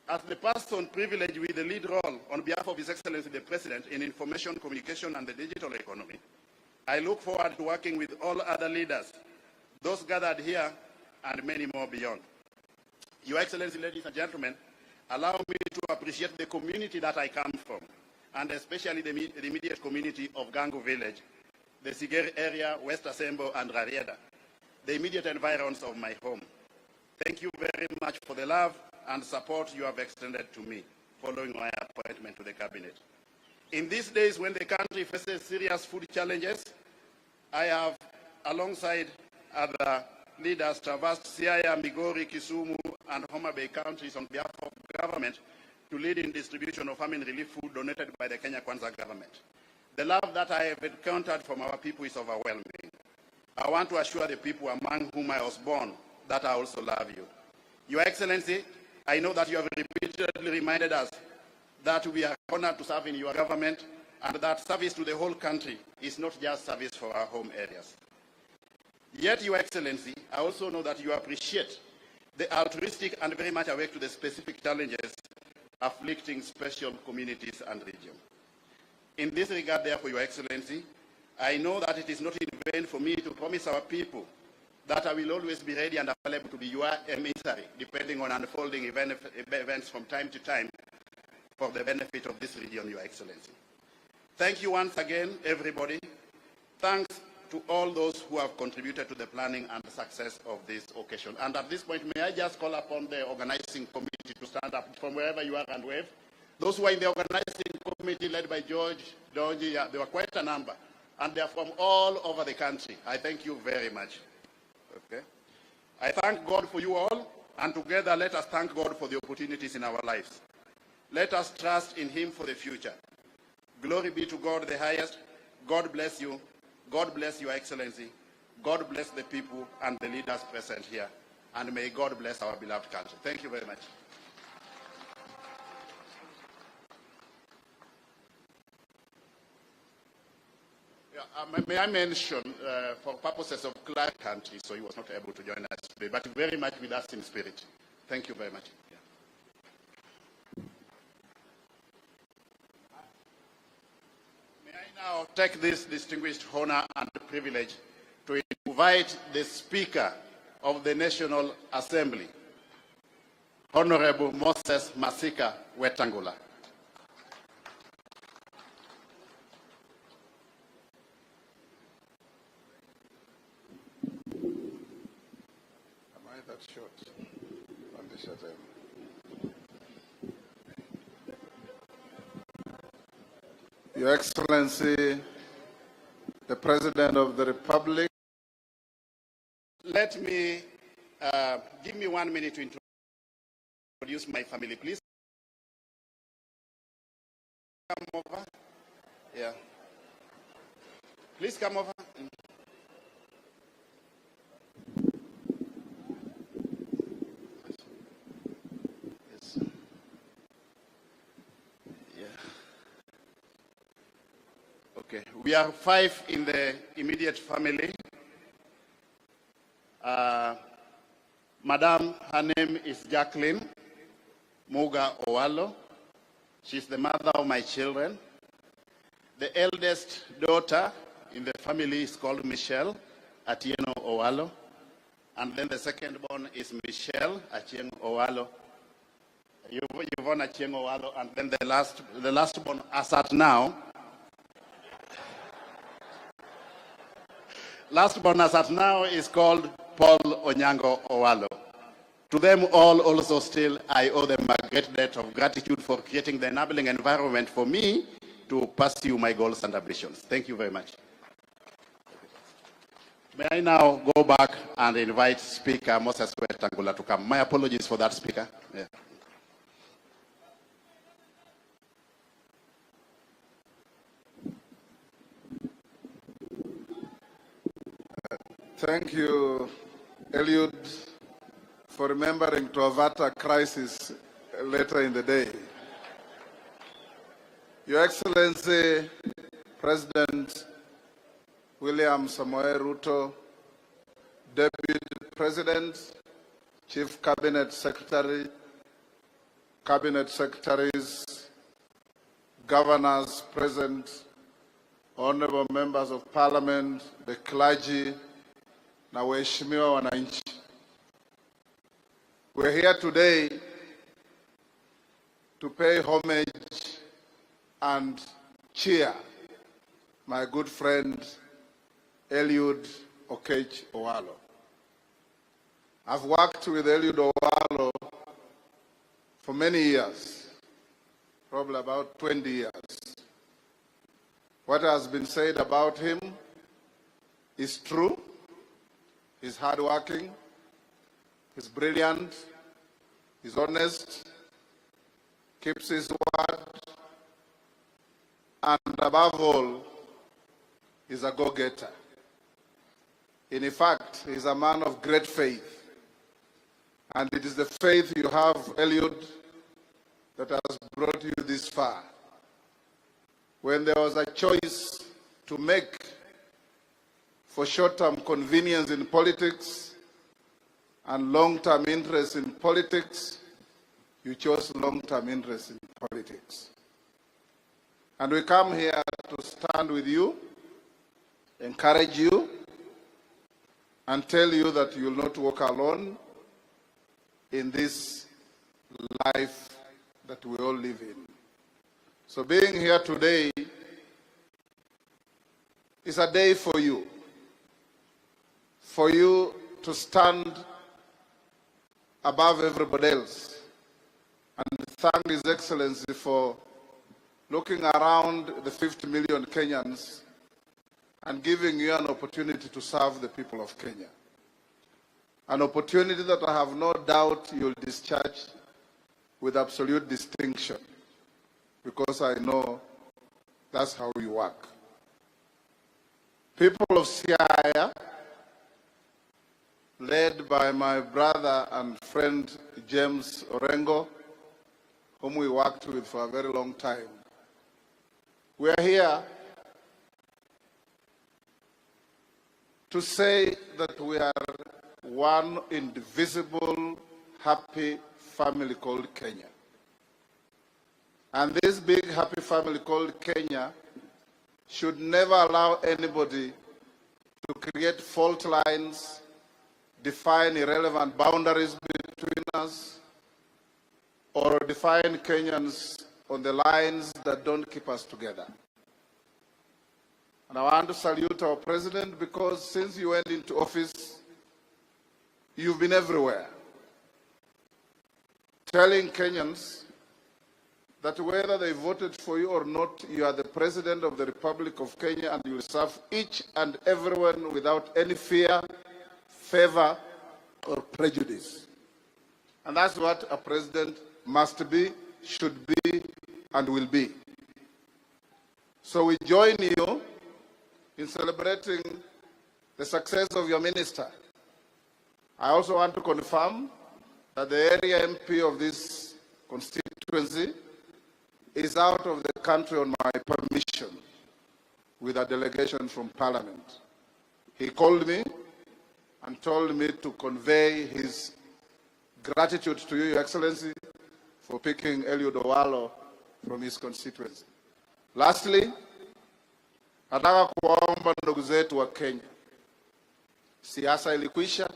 As the person privileged with the lead role on behalf of His Excellency the President in information, communication, and the digital economy, I look forward to working with all other leaders, those gathered here, and many more beyond. Your Excellency, ladies and gentlemen, allow me to appreciate the community that I come from, and especially the immediate community of Gangu Village, the Sigeri area, West Asembo, and Rarieda, the immediate environs of my home. Thank you very much for the love and support you have extended to me following my appointment to the Cabinet. In these days when the country faces serious food challenges, I have, alongside other leaders traversed Siaya, Migori, Kisumu, and Homa Bay counties on behalf of government to lead in distribution of famine relief food donated by the Kenya Kwanza government. The love that I have encountered from our people is overwhelming. I want to assure the people among whom I was born that I also love you. Your Excellency, I know that you have repeatedly reminded us that we are honored to serve in your government and that service to the whole country is not just service for our home areas. Yet, Your Excellency, I also know that you appreciate the altruistic and very much awake to the specific challenges afflicting special communities and regions. In this regard, therefore, Your Excellency, I know that it is not in vain for me to promise our people that I will always be ready and available to be your emissary, depending on unfolding events from time to time for the benefit of this region, Your Excellency. Thank you once again, everybody. Thanks to all those who have contributed to the planning and the success of this occasion. And at this point, may I just call upon the organizing committee to stand up from wherever you are and wave. Those who are in the organizing committee led by George, Donji, there were quite a number, and they are from all over the country. I thank you very much. Okay. I thank God for you all, and together let us thank God for the opportunities in our lives. Let us trust in Him for the future. Glory be to God the highest. God bless you. God bless Your Excellency. God bless the people and the leaders present here. And may God bless our beloved country. Thank you very much. May I mention, for purposes of clerk country, so he was not able to join us today, but very much with us in spirit. Thank you very much. May I now take this distinguished honor and privilege to invite the Speaker of the National Assembly, Honorable Moses Masika Wetangula. Short on the short end. Your Excellency, the President of the Republic. Let me, give me 1 minute to introduce my family, please. Come over. Yeah. Please come over. Okay, we are 5 in the immediate family. Madam, her name is Jacqueline Muga Owalo. She's the mother of my children. The eldest daughter in the family is called Michelle Atieno Owalo. And then the second born is Michelle Atieno Owalo. Yvonne Atieno Owalo. And then the last born, as at now, last born as at now is called Paul Onyango Owalo. To them all also still I owe them a great debt of gratitude for creating the enabling environment for me to pursue my goals and ambitions. Thank you very much. May I now go back and invite Speaker Moses Wetangula to come. My apologies for that, Speaker. Yeah. Thank you, Eliud, for remembering to avert a crisis later in the day. Your Excellency, President William Samoei Ruto, Deputy President, Chief Cabinet Secretary, Cabinet Secretaries, Governors present, Honorable Members of Parliament, the clergy, na waheshimiwa wananchi. We're here today to pay homage and cheer my good friend Eliud Owalo. I've worked with Eliud Owalo for many years, probably about 20 years. What has been said about him is true. He's hardworking, he's brilliant, he's honest, keeps his word, and above all, he's a go-getter. In fact, he's a man of great faith. And it is the faith you have, Eliud, that has brought you this far. When there was a choice to make for short-term convenience in politics and long-term interest in politics, you chose long-term interest in politics. And we come here to stand with you, encourage you, and tell you that you will not walk alone in this life that we all live in. So being here today is a day for you to stand above everybody else and thank His Excellency for looking around the 50 million Kenyans and giving you an opportunity to serve the people of Kenya. An opportunity that I have no doubt you'll discharge with absolute distinction, because I know that's how you work. People of Siaya, led by my brother and friend James Orengo, whom we worked with for a very long time, we are here to say that we are one indivisible, happy family called Kenya. And this big, happy family called Kenya should never allow anybody to create fault lines, define irrelevant boundaries between us, or define Kenyans on the lines that don't keep us together. And I want to salute our president, because since you went into office, you've been everywhere, telling Kenyans that whether they voted for you or not, you are the President of the Republic of Kenya and you will serve each and everyone without any fear, favor, or prejudice. And that's what a president must be, should be, and will be. So we join you in celebrating the success of your minister. I also want to confirm that the area MP of this constituency is out of the country on my permission with a delegation from Parliament. He called me and told me to convey his gratitude to you, Your Excellency, for picking Eliud Owalo from his constituency. Lastly, nataka kuwaomba ndugu zetu wa Kenya. Siasa ilikwisha,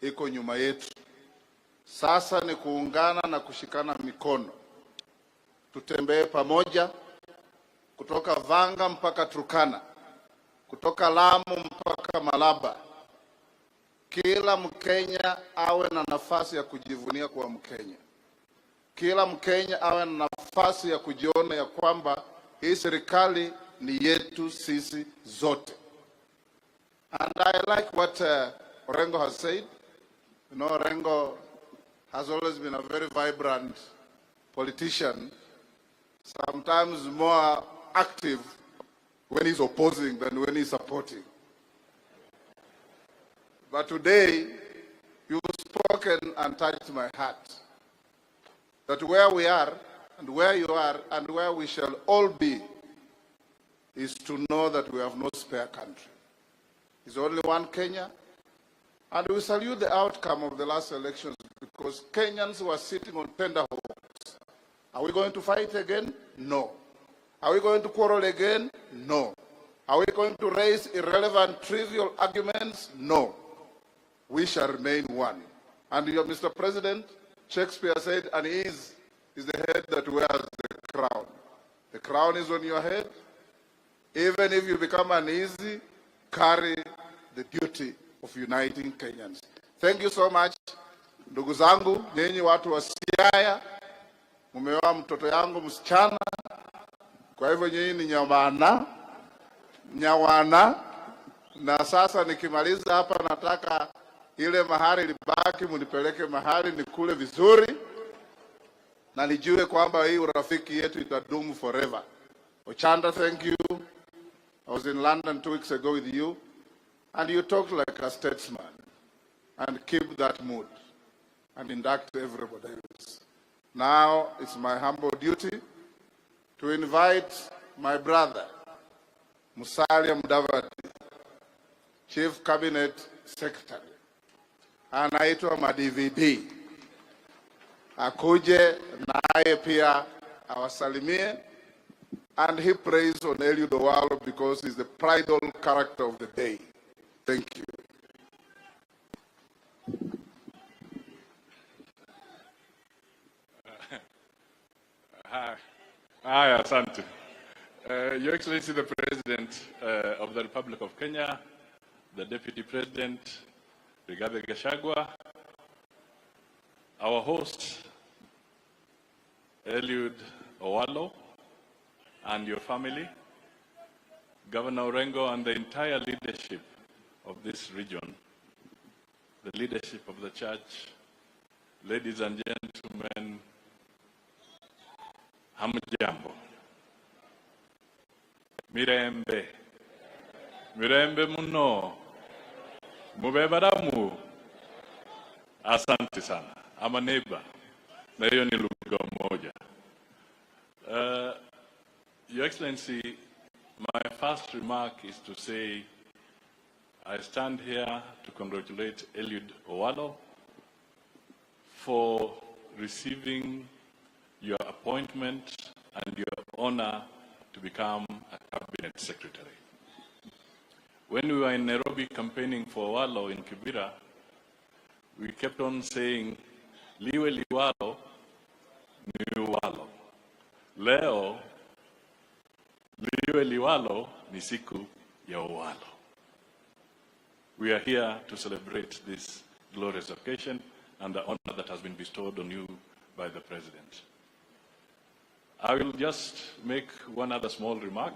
iko nyuma yetu. Sasa ni kuungana na kushikana mikono. Tutembee pamoja kutoka Vanga mpaka Turkana, kutoka Lamu mpaka Malaba. Kila Mkenya awe na nafasi ya kujivunia kuwa Mkenya. Kila Mkenya awe na nafasi ya kujiona ya kwamba hii serikali ni yetu sisi zote. And I like what Orengo has said. You know, Orengo has always been a very vibrant politician, sometimes more active when he's opposing than when he's supporting. But today, you've spoken and touched my heart. That where we are, and where you are, and where we shall all be, is to know that we have no spare country. There's only one Kenya, and we salute the outcome of the last elections, because Kenyans were sitting on tenterhooks. Are we going to fight again? No. Are we going to quarrel again? No. Are we going to raise irrelevant, trivial arguments? No. We shall remain one. And you, Mr. President, Shakespeare said, an ease is the head that wears the crown. The crown is on your head. Even if you become uneasy, carry the duty of uniting Kenyans. Thank you so much. Ndugu zangu, nyinyi watu wa Siaya, mumeoa mtoto yangu msichana. Kwa hivyo nyinyi ni nyawana, Na sasa nikimaliza hapa, nataka ile mahali libaki munipeleke mahali nikule vizuri na nijue kwamba hii urafiki yetu itadumu forever. Ochanda, thank you. I was in London 2 weeks ago with you, and you talked like a statesman. And keep that mood and induct everybody else. Now it's my humble duty to invite my brother, Musalia Mudavadi, Chief Cabinet Secretary, anaitwa ma-DVD, akuje naye pia awasalimie, and he prays on Eliud Owalo because he's the bridal character of the day. Thank you. Hi, asante. Your Excellency, the President of the Republic of Kenya, the Deputy President, Rigathi Gachagua, our host, Eliud Owalo, and your family, Governor Orengo, and the entire leadership of this region, the leadership of the church, ladies and gentlemen, hamjambo. Mirembe. Mirembe muno. Mubebaramu. Asante sana. I'm a neighbor. Na hiyo ni lugha moja. Your Excellency, my first remark is to say I stand here to congratulate Eliud Owalo for receiving your appointment and your honor to become a cabinet secretary. When we were in Nairobi campaigning for Owalo in Kibera, we kept on saying, liwe liwalo, ni Owalo. Leo, liwe liwalo, ni siku ya Owalo. We are here to celebrate this glorious occasion and the honor that has been bestowed on you by the President. I will just make one other small remark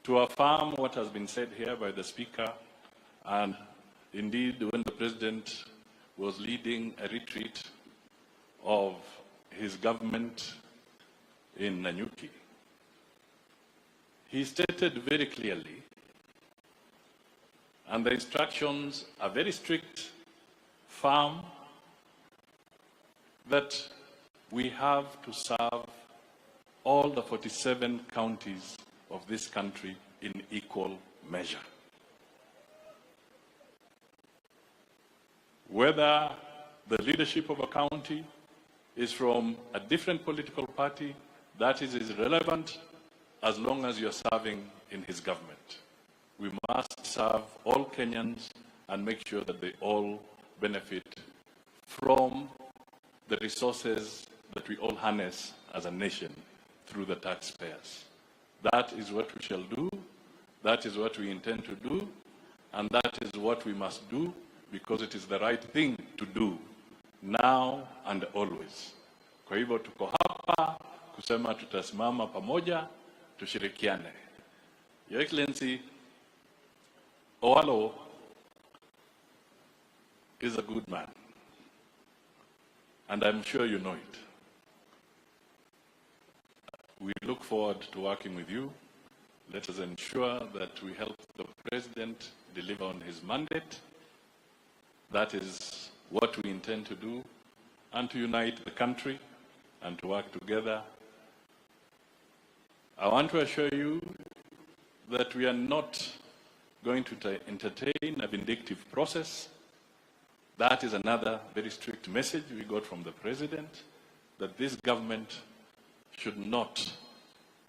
to affirm what has been said here by the Speaker, and indeed when the President was leading a retreat of his government in Nanyuki, he stated very clearly, and the instructions are very strict, firm, that we have to serve all the 47 counties of this country in equal measure. Whether the leadership of a county is from a different political party, that is irrelevant as long as you're serving in his government. We must serve all Kenyans and make sure that they all benefit from the resources that we all harness as a nation through the taxpayers. That is what we shall do, that is what we intend to do, and that is what we must do because it is the right thing to do now and always. Kwa hivyo tuko hapa kusema tutasimama pamoja, tushirikiane. Your Excellency, Owalo is a good man, and I'm sure you know it. We look forward to working with you. Let us ensure that we help the President deliver on his mandate. That is what we intend to do, and to unite the country and to work together. I want to assure you that we are not going to entertain a vindictive process. That is another very strict message we got from the President, that this government should not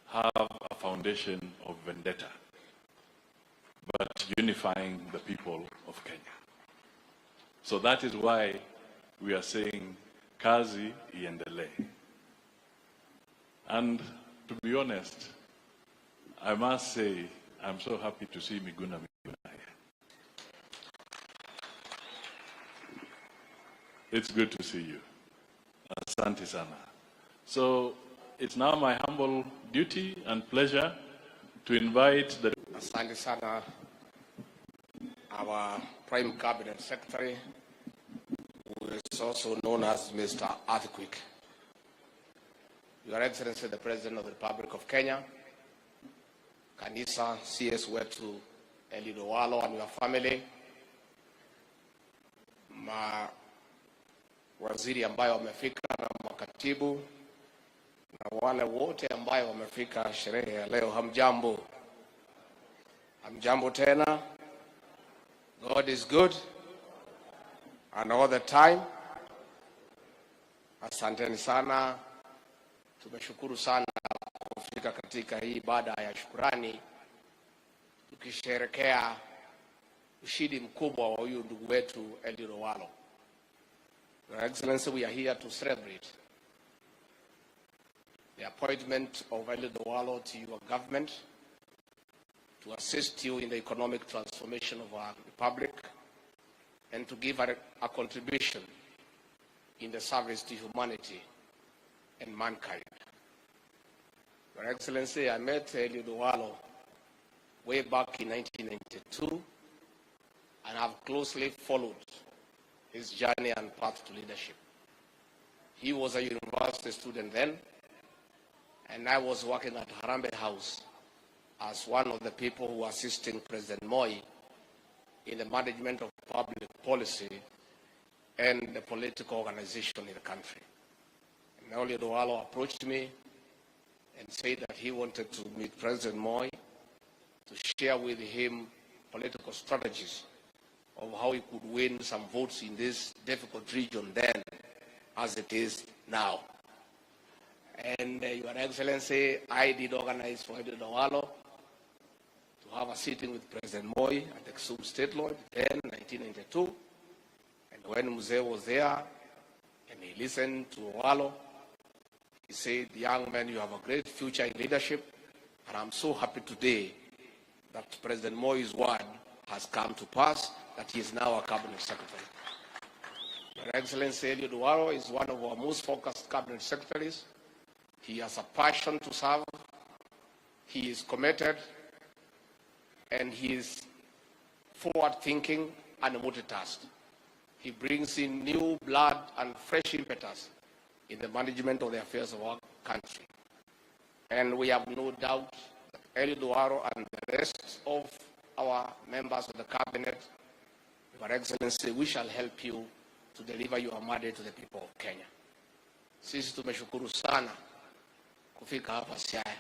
have a foundation of vendetta, but unifying the people of Kenya. So that is why we are saying, kazi iendelee. And to be honest, I must say, I'm so happy to see Miguna here. It's good to see you. Asante sana. So it's now my humble duty and pleasure to invite the Asante sana, our Prime Cabinet Secretary, who is also known as Mr. Earthquake. Your Excellency, the President of the Republic of Kenya, Kanisa, CS wetu Eliud Owalo and your family, waziri ambayo wamefika na makatibu, na wale wote ambayo wamefika sherehe ya leo, hamjambo. Hamjambo tena. God is good and all the time. Asanteni sana. Tumeshukuru sana kufika katika hii ibada ya shukrani, tukisherehekea ushindi mkubwa wa huyu ndugu wetu Eliud Owalo. Your Excellency, we are here to celebrate the appointment of Eliud Owalo to your government to assist you in the economic transformation of our republic and to give a contribution in the service to humanity and mankind. Your Excellency, I met Eliud Owalo way back in 1992 and have closely followed his journey and path to leadership. He was a university student then, and I was working at Harambee House as one of the people who were assisting President Moi in the management of public policy and the political organization in the country. And Eliud Owalo approached me and said that he wanted to meet President Moi to share with him political strategies of how he could win some votes in this difficult region then as it is now. And Your Excellency, I did organize for Eliud Owalo to have a sitting with President Moi at the Kisumu State Lodge then, 1992. And when Mzee was there and he listened to Owalo, he said, young man, you have a great future in leadership, and I'm so happy today that President Moi's word has come to pass, that he is now a cabinet secretary. Your Excellency, Eliud Owalo is one of our most focused cabinet secretaries. He has a passion to serve, he is committed, and he is forward-thinking and multitasked. He brings in new blood and fresh impetus in the management of the affairs of our country. And we have no doubt that Eliud Owalo and the rest of our members of the cabinet, Your Excellency, we shall help you to deliver your mandate to the people of Kenya. Sisi tumeshukuru sana kufika hapa Siaya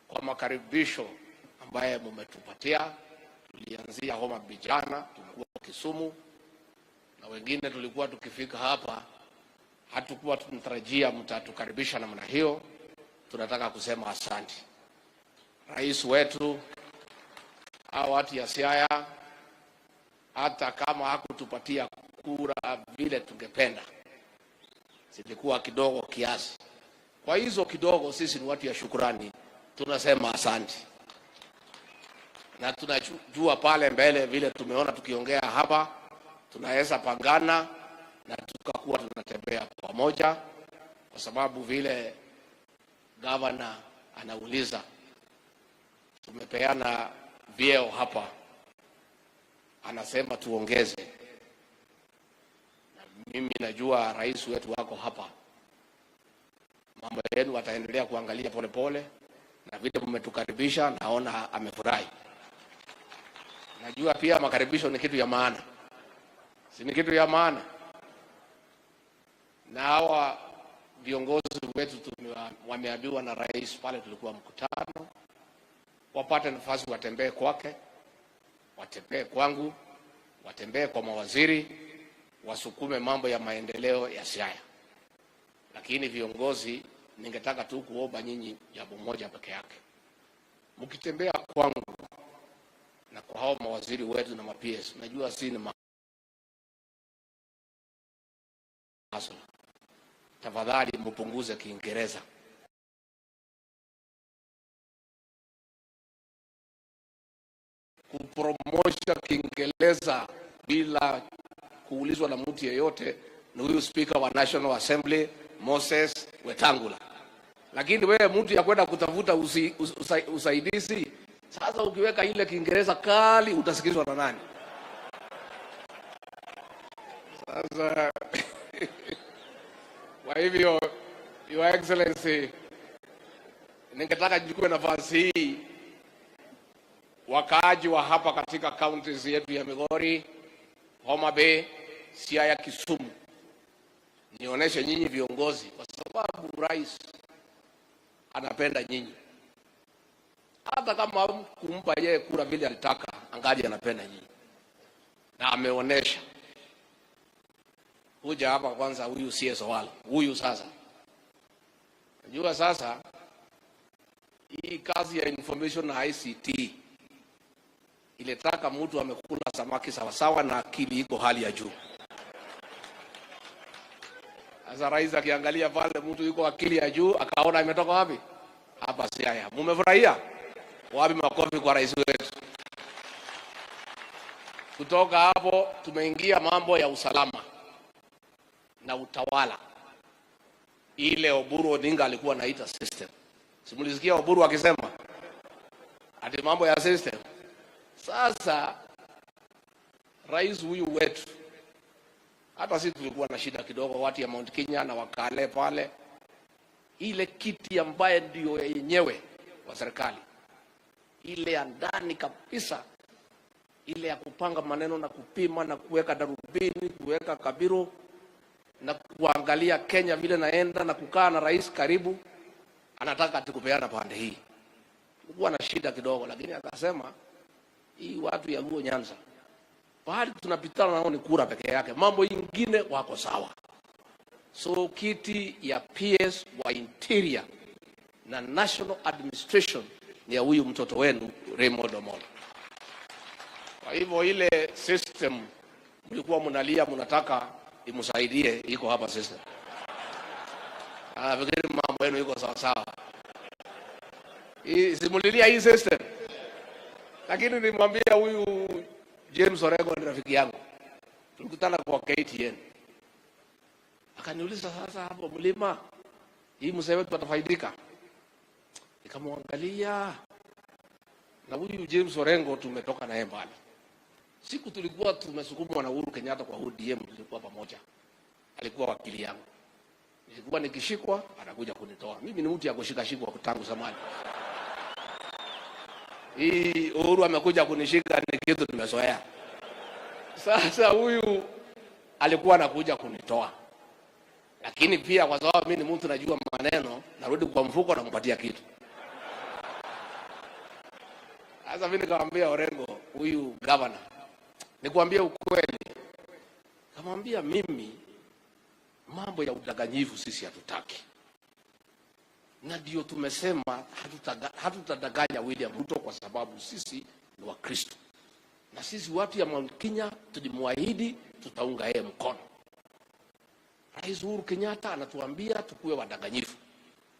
kwa makaribisho ambaye mumetupatia. Tulianzia Homa Bay jana, tulikuwa Kisumu, na wengine tulikuwa tukifika hapa hatukuwa tunatarajia mtatukaribisha namna hiyo. Tunataka kusema asante. Rais wetu, hao watu ya Siaya, hata kama hakutupatia kura vile tungependa, zilikuwa kidogo kiasi. Kwa hizo kidogo, sisi ni watu ya shukrani, tunasema asante. Na tunajua pale mbele vile tumeona tukiongea hapa, tunaweza pangana na tukakuwa tunatembea pamoja, kwa sababu vile gavana anauliza, tumepeana vyeo hapa, anasema tuongeze. Na mimi najua rais wetu wako hapa, mambo yenu ataendelea kuangalia polepole, na vile mmetukaribisha naona amefurahi. Najua pia makaribisho ni kitu ya maana, si ni kitu ya maana? Na hawa viongozi wetu wameambiwa na rais pale tulikuwa mkutano, wapate nafasi watembee kwake, watembee kwangu, watembee kwa mawaziri, wasukume mambo ya maendeleo ya Siaya. Lakini viongozi, ningetaka tu kuomba nyinyi jambo moja peke yake. Mkitembea kwangu na kwa hao mawaziri wetu na ma-PS, najua si ni maso, tafadhali mpunguze Kiingereza. Kupromosha Kiingereza bila kuulizwa na mtu yeyote ni huyu Speaker wa National Assembly Moses Wetangula. Lakini wewe mtu ya kwenda kutafuta usaidizi Sasa ukiweka ile Kiingereza kali utasikizwa na nani? Sasa kwa hivyo, Your Excellency, ningetaka nichukue nafasi hii wakaaji wa hapa katika counties yetu ya Migori, Homa Bay, Siaya, Kisumu, nionyeshe nyinyi viongozi, kwa sababu rais anapenda nyinyi. Hata kama kumpa yeye kura vile alitaka, angali anapenda nyinyi. Na ameonesha. Kuja hapa kwanza huyu CS Owalo. Huyu sasa. Unajua sasa hii kazi ya information na ICT iletaka mtu amekula samaki sawa sawa na akili iko hali ya juu. Sasa rais akiangalia pale mtu yuko akili ya juu, akaona imetoka wapi? Hapa Siaya. Mumefurahia? Wapi makofi kwa rais wetu. Kutoka hapo tumeingia mambo ya usalama na utawala. Ile Oburu Odinga alikuwa anaita system. Simulisikia Oburu akisema ati mambo ya system. Sasa rais huyu wetu, hata sisi tulikuwa na shida kidogo watu ya Mount Kenya na wakale pale, ile kiti ambaye ndio yenyewe wa serikali, ile ya ndani kabisa, ile ya kupanga maneno na kupima na kuweka darubini, kuweka kabiro na kuangalia Kenya vile naenda na kukaa na rais karibu, anataka atukupeana pande hii. Kulikuwa na shida kidogo, lakini akasema hii watu ya Luo Nyanza bali tunapitana nao ni kura peke yake, mambo ingine wako sawa. So kiti ya PS wa Interior na National Administration ni ya huyu mtoto wenu Raymond Omolo. Kwa hivyo ile system mlikuwa mnalia mnataka imsaidie, iko hapa system. Fikiri mambo yenu iko sawa sawa. Simulilia hii system. Lakini nilimwambia huyu James Orengo ni rafiki yangu. Tulikutana kwa KTN. Akaniuliza sasa hapo mlima hii mzee wetu atafaidika. Nikamwangalia na huyu James Orengo tumetoka naye mbali. Siku tulikuwa tumesukumwa na Uhuru Kenyatta kwa ODM, tulikuwa pamoja. Alikuwa wakili yangu. Nilikuwa nikishikwa anakuja kunitoa. Mimi ni mtu ya kushikashikwa tangu zamani. Hii Uhuru amekuja kunishika ni kitu tumezoea. Sasa huyu alikuwa anakuja kunitoa. Lakini pia kwa sababu mimi ni mtu najua maneno, narudi kwa mfuko na kumpatia kitu. Sasa mimi nikamwambia Orengo, huyu governor, nikwambia ukweli. Kamwambia mimi mambo ya udanganyifu sisi hatutaki. Na ndio tumesema hatutadanganya William Ruto kwa sababu sisi ni Wakristo. Na sisi watu ya Mount Kenya tulimwahidi tutaunga yeye mkono. Rais Uhuru Kenyatta anatuambia tukue wadanganyifu.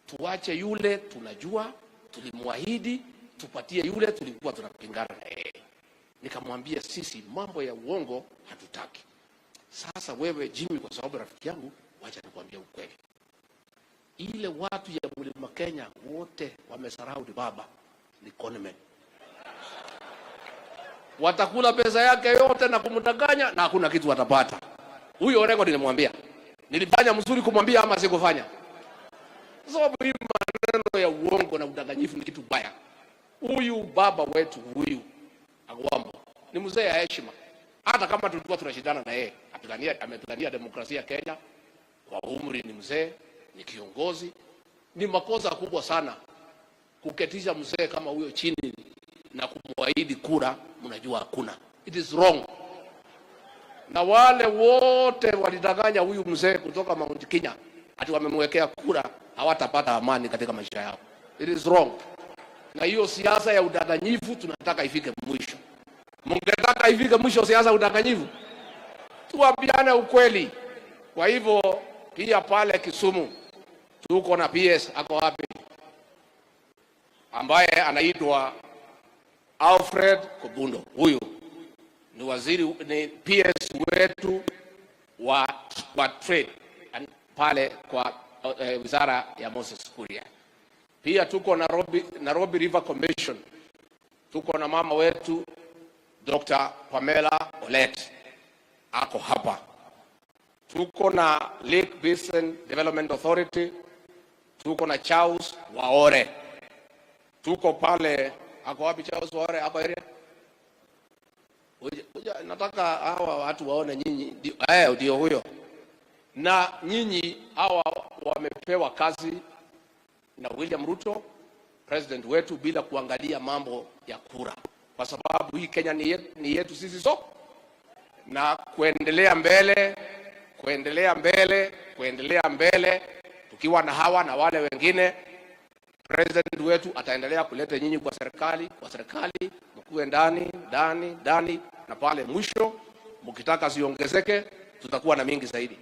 Tuache yule tunajua, tulimwahidi, tupatie yule tulikuwa tunapingana na yeye. Nikamwambia sisi mambo ya uongo hatutaki. Sasa wewe Jimmy, kwa sababu rafiki yangu, wacha nikwambie ukweli. Ile watu ya Mlima Kenya wote wamesarau baba ni conman. Watakula pesa yake yote na kumdanganya na hakuna kitu watapata. Huyo Orengo nilimwambia. Nilifanya mzuri kumwambia ama sikufanya? Sababu hii maneno ya uongo na udanganyifu ni kitu baya. Huyu baba wetu huyu Agwambo ni mzee ya heshima. Hata kama tulikuwa tunashindana na yeye, amepigania demokrasia Kenya. Kwa umri ni mzee, ni kiongozi. Ni makosa kubwa sana kuketisha mzee kama huyo chini na kumwahidi kura, mnajua hakuna. It is wrong. Na wale wote walidanganya huyu mzee kutoka Mount Kenya ati wamemwekea kura, hawatapata amani katika maisha yao. It is wrong. Na hiyo siasa ya udanganyifu tunataka ifike mwisho. Mungetaka ifike mwisho siasa ya udanganyifu? Tuambiane ukweli. Kwa hivyo pia pale Kisumu tuko na PS ako wapi? Ambaye anaitwa Alfred Kobundo. Huyu ni waziri, ni PS wetu wa trade pale kwa wizara ya Moses Kuria. Pia tuko Nairobi River Commission. Tuko na mama wetu Dr. Pamela Olet ako hapa. Tuko na Lake Basin Development Authority, tuko na Charles Waore. Tuko pale, ako wapi Charles Waore? Ako area? Nataka hawa watu waone nyinyi, ndio huyo. Na nyinyi hawa wamepewa kazi na William Ruto, president wetu, bila kuangalia mambo ya kura, kwa sababu hii Kenya ni yetu sisi so, na kuendelea mbele tukiwa na hawa na wale wengine. President wetu ataendelea kuleta nyinyi kwa serikali, mkuwe ndani, na pale mwisho mkitaka ziongezeke tutakuwa na mingi zaidi.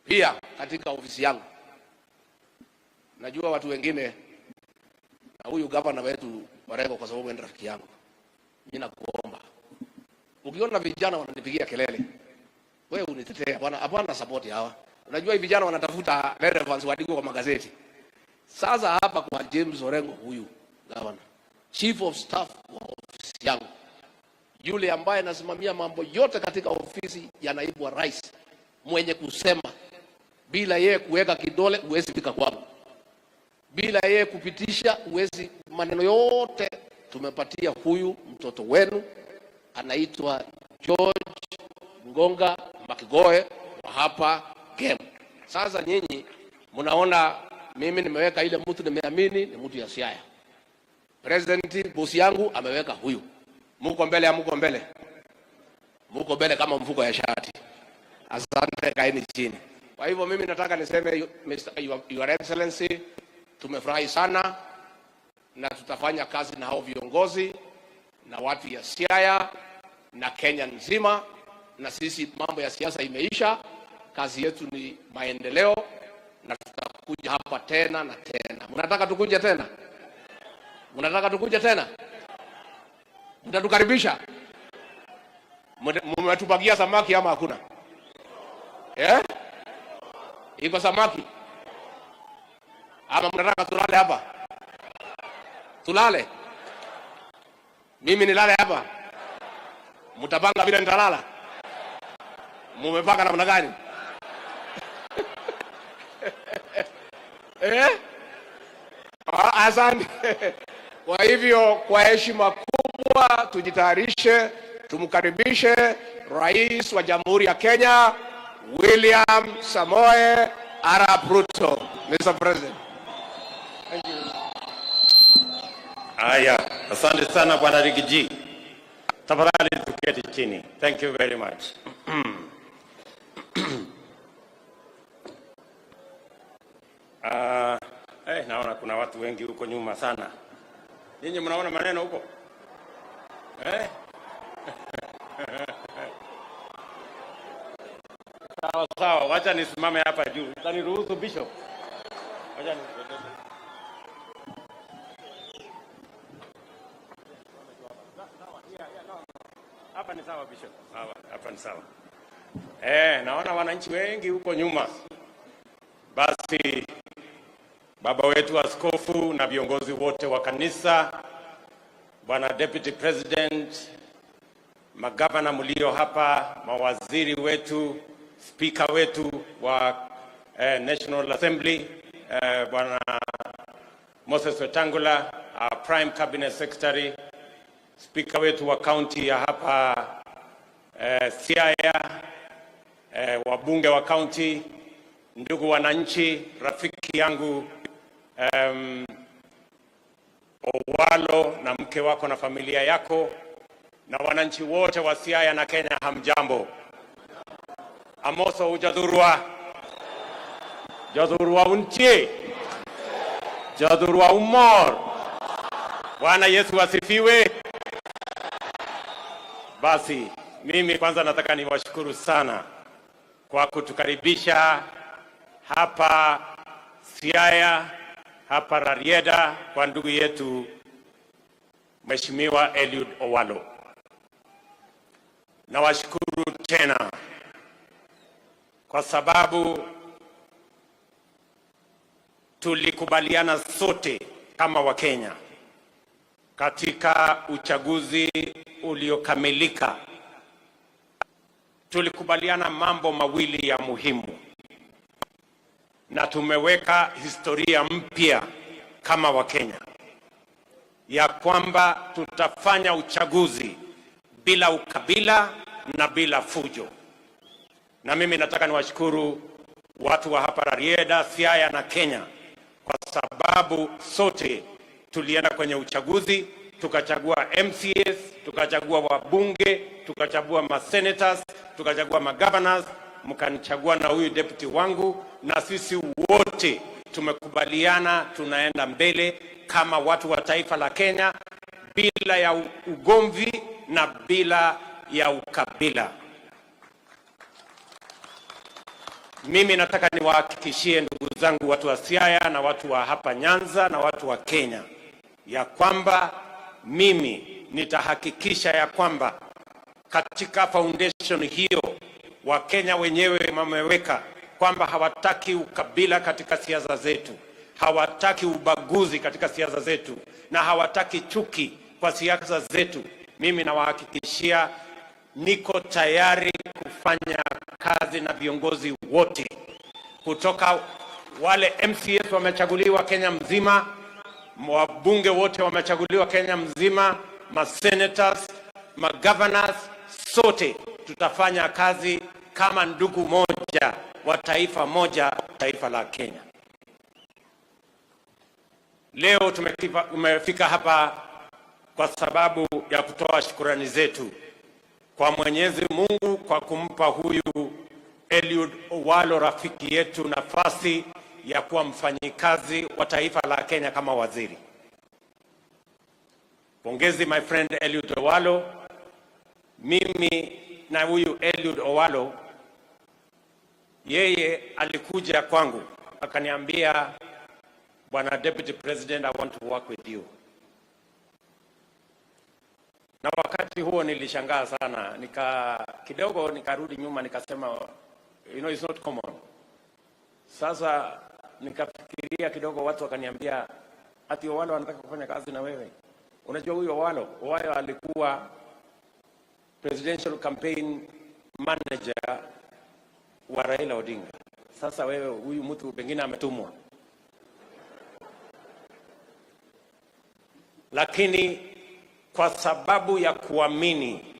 Pia katika ofisi yangu najua watu wengine, na huyu governor wetu Orengo kwa sababu ni rafiki yangu, mimi nakuomba, ukiona vijana wananipigia kelele, wewe unitetee. Hapana support hawa. Unajua hivi vijana wanatafuta relevance waandike kwa magazeti. Sasa hapa kwa James Orengo, huyu governor, chief of staff wa ofisi yangu, yule ambaye anasimamia mambo yote katika ofisi ya naibu wa rais, mwenye kusema bila yeye kuweka kidole huwezi fika kwangu, bila yeye kupitisha huwezi, maneno yote tumepatia huyu mtoto wenu, anaitwa George Ngonga Makigoe wa hapa Game. Sasa nyinyi mnaona mimi nimeweka ile mtu nimeamini ni mtu ya Siaya. President bosi yangu ameweka huyu. Muko mbele ya muko mbele. Muko mbele kama mfuko ya shati. Asante, kaeni chini. Kwa hivyo mimi nataka niseme Your Excellency, tumefurahi sana na tutafanya kazi na hao viongozi na watu ya Siaya na Kenya nzima, na sisi mambo ya siasa imeisha. Kazi yetu ni maendeleo na tutakuja hapa tena na tena. Mnataka tukuje tena? Mnataka tukuje tena? Mtatukaribisha? Mmetupagia samaki ama hakuna? Iko samaki? Ama mnataka tulale hapa? Tulale? Mimi nilale hapa? Mtapanga vile nitalala? Mumepanga namna gani? Asante. Kwa hivyo kwa heshima kubwa tujitayarishe, tumkaribishe Rais wa Jamhuri ya Kenya William Samoei Arap Ruto. Mr. President. Thank you. Aya, asante sana Bwana Rigiji. Tafadhali tuketi chini. Thank you very much. Naona kuna watu wengi huko nyuma sana. Ninyi mnaona maneno huko? Sawa, wacha nisimame hapa juu. Utaniruhusu Bishop? Wacha hapa ni sawa Bishop. Hapa ni sawa. Naona wananchi wengi huko nyuma. Basi baba wetu askofu na viongozi wote wa kanisa, Bwana Deputy President, magavana mlio hapa, mawaziri wetu, speaker wetu wa National Assembly, Bwana Moses Wetangula, our Prime Cabinet Secretary, speaker wetu wa county ya hapa Siaya, wabunge wa county, ndugu wananchi, rafiki yangu Owalo na mke wako na familia yako, na wananchi wote wa Siaya na Kenya, hamjambo. Amoso ujadurwa unchi, jadurwa umor. Bwana Yesu asifiwe. Basi mimi kwanza nataka niwashukuru sana kwa kutukaribisha hapa Siaya, hapa Rarieda, kwa ndugu yetu Mheshimiwa Eliud Owalo. Nawashukuru tena kwa sababu tulikubaliana sote kama Wakenya katika uchaguzi uliokamilika tulikubaliana mambo mawili ya muhimu, na tumeweka historia mpya kama Wakenya, ya kwamba tutafanya uchaguzi bila ukabila na bila fujo. Na mimi nataka niwashukuru watu wa hapa Rarieda, Siaya na Kenya, kwa sababu sote tulienda kwenye uchaguzi, tukachagua MCAs, tukachagua wabunge, tukachagua masenators, tukachagua magovernors, mkanichagua na huyu deputy wangu, na sisi wote tumekubaliana tunaenda mbele kama watu wa taifa la Kenya, bila ya ugomvi na bila ya ukabila. Mimi nataka niwahakikishie ndugu zangu watu wa Siaya na watu wa hapa Nyanza na watu wa Kenya, ya kwamba mimi nitahakikisha ya kwamba katika foundation hiyo Wakenya wenyewe wameweka kwamba hawataki ukabila katika siasa zetu, hawataki ubaguzi katika siasa zetu, na hawataki chuki kwa siasa zetu. Mimi nawahakikishia niko tayari kufanya kazi na viongozi wote, kutoka wale MCAs wamechaguliwa Kenya mzima, wabunge wote wamechaguliwa Kenya mzima, masenators, magovernors, sote tutafanya kazi kama ndugu moja wa taifa moja, taifa la Kenya. Leo tumefika hapa kwa sababu ya kutoa shukrani zetu kwa Mwenyezi Mungu kwa kumpa huyu Eliud Owalo rafiki yetu nafasi ya kuwa mfanyikazi wa taifa la Kenya kama waziri. Pongezi my friend Eliud Owalo. Mimi na huyu Eliud Owalo, yeye alikuja kwangu akaniambia, Bwana Deputy President, I want to work with you. Na wakati huo nilishangaa sana, kidogo nikarudi nyuma nikasema, you know, it's not common. Sasa nikafikiria kidogo, watu wakaniambia ati Owalo anataka kufanya kazi na wewe. Unajua huyo Owalo alikuwa presidential campaign manager wa Raila Odinga. Sasa wewe huyu mtu pengine ametumwa. Lakini kwa sababu ya kuamini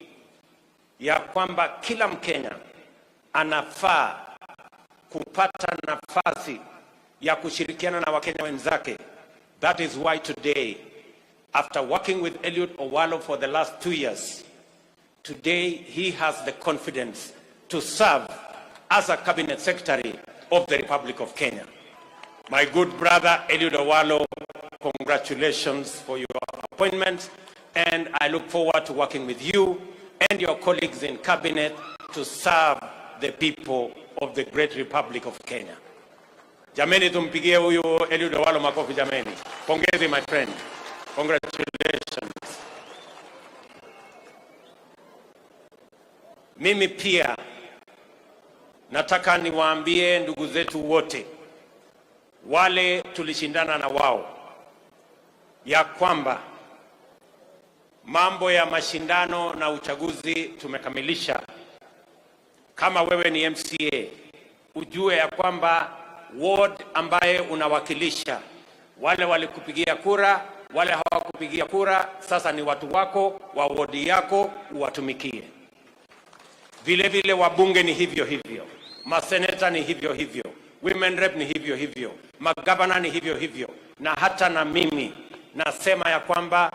ya kwamba kila Mkenya anafaa kupata nafasi ya kushirikiana na Wakenya wenzake, that is why today, after working with Eliud Owalo for the last 2 years, today he has the confidence to serve as a cabinet secretary of the Republic of Kenya. My good brother Eliud Owalo, congratulations for your appointment, and I look forward to working with you and your colleagues in cabinet to serve the people of the great Republic of Kenya. Jameni, tumpigie huyu Eliud Owalo makofi jameni. Pongezi my friend. Congratulations. Mimi pia nataka niwaambie ndugu zetu wote wale tulishindana na wao ya kwamba mambo ya mashindano na uchaguzi tumekamilisha. Kama wewe ni MCA, ujue ya kwamba ward ambaye unawakilisha, wale walikupigia kura, wale hawakupigia kura, sasa ni watu wako wa ward yako, uwatumikie. Vile vile wabunge ni hivyo hivyo, maseneta ni hivyo hivyo, women rep ni hivyo hivyo, magavana ni hivyo hivyo, na hata na mimi nasema ya kwamba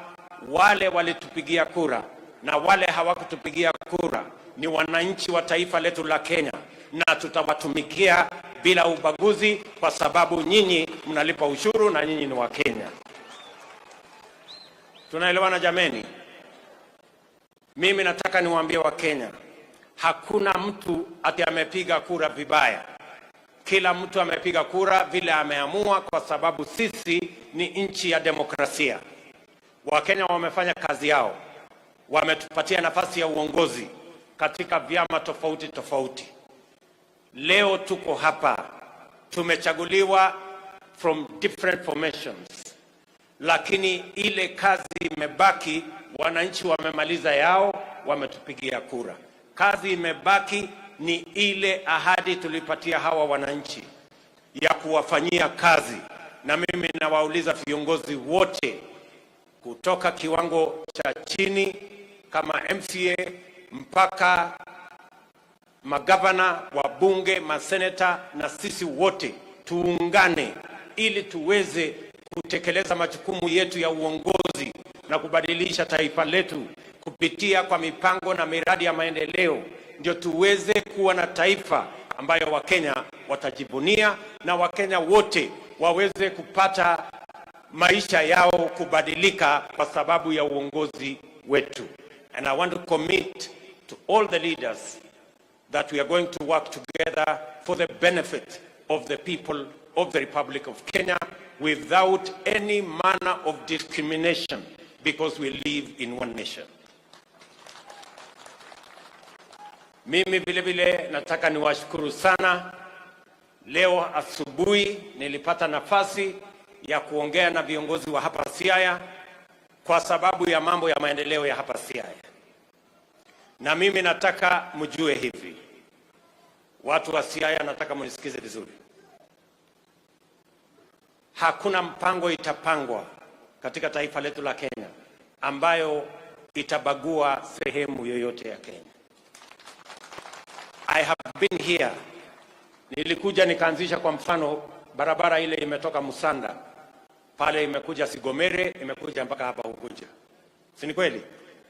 wale walitupigia kura na wale hawakutupigia kura ni wananchi wa taifa letu la Kenya, na tutawatumikia bila ubaguzi, kwa sababu nyinyi mnalipa ushuru na nyinyi ni wa Kenya. Tunaelewana jameni? Mimi nataka niwaambie wa Kenya, hakuna mtu ati amepiga kura vibaya. Kila mtu amepiga kura vile ameamua, kwa sababu sisi ni nchi ya demokrasia. Wakenya wamefanya kazi yao, wametupatia nafasi ya uongozi katika vyama tofauti tofauti. Leo tuko hapa, tumechaguliwa from different formations, lakini ile kazi imebaki. Wananchi wamemaliza yao, wametupigia kura. Kazi imebaki ni ile ahadi tulipatia hawa wananchi ya kuwafanyia kazi. Na mimi nawauliza viongozi wote kutoka kiwango cha chini kama MCA mpaka magavana, wabunge, maseneta na sisi wote tuungane ili tuweze kutekeleza majukumu yetu ya uongozi na kubadilisha taifa letu kupitia kwa mipango na miradi ya maendeleo, ndio tuweze kuwa na taifa ambayo Wakenya watajivunia na Wakenya wote waweze kupata maisha yao kubadilika kwa sababu ya uongozi wetu. And I want to commit to all the leaders that we are going to work together for the benefit of the people of the Republic of Kenya without any manner of discrimination, because we live in one nation. Mimi vile vile nataka niwashukuru sana. Leo asubuhi nilipata nafasi ya kuongea na viongozi wa hapa Siaya kwa sababu ya mambo ya maendeleo ya hapa Siaya. Na mimi nataka mjue hivi, watu wa Siaya, nataka mnisikize vizuri. Hakuna mpango itapangwa katika taifa letu la Kenya ambayo itabagua sehemu yoyote ya Kenya. I have been here. Nilikuja nikaanzisha kwa mfano barabara ile imetoka Musanda pale imekuja Sigomere, imekuja mpaka hapa Unguja. Si ni kweli?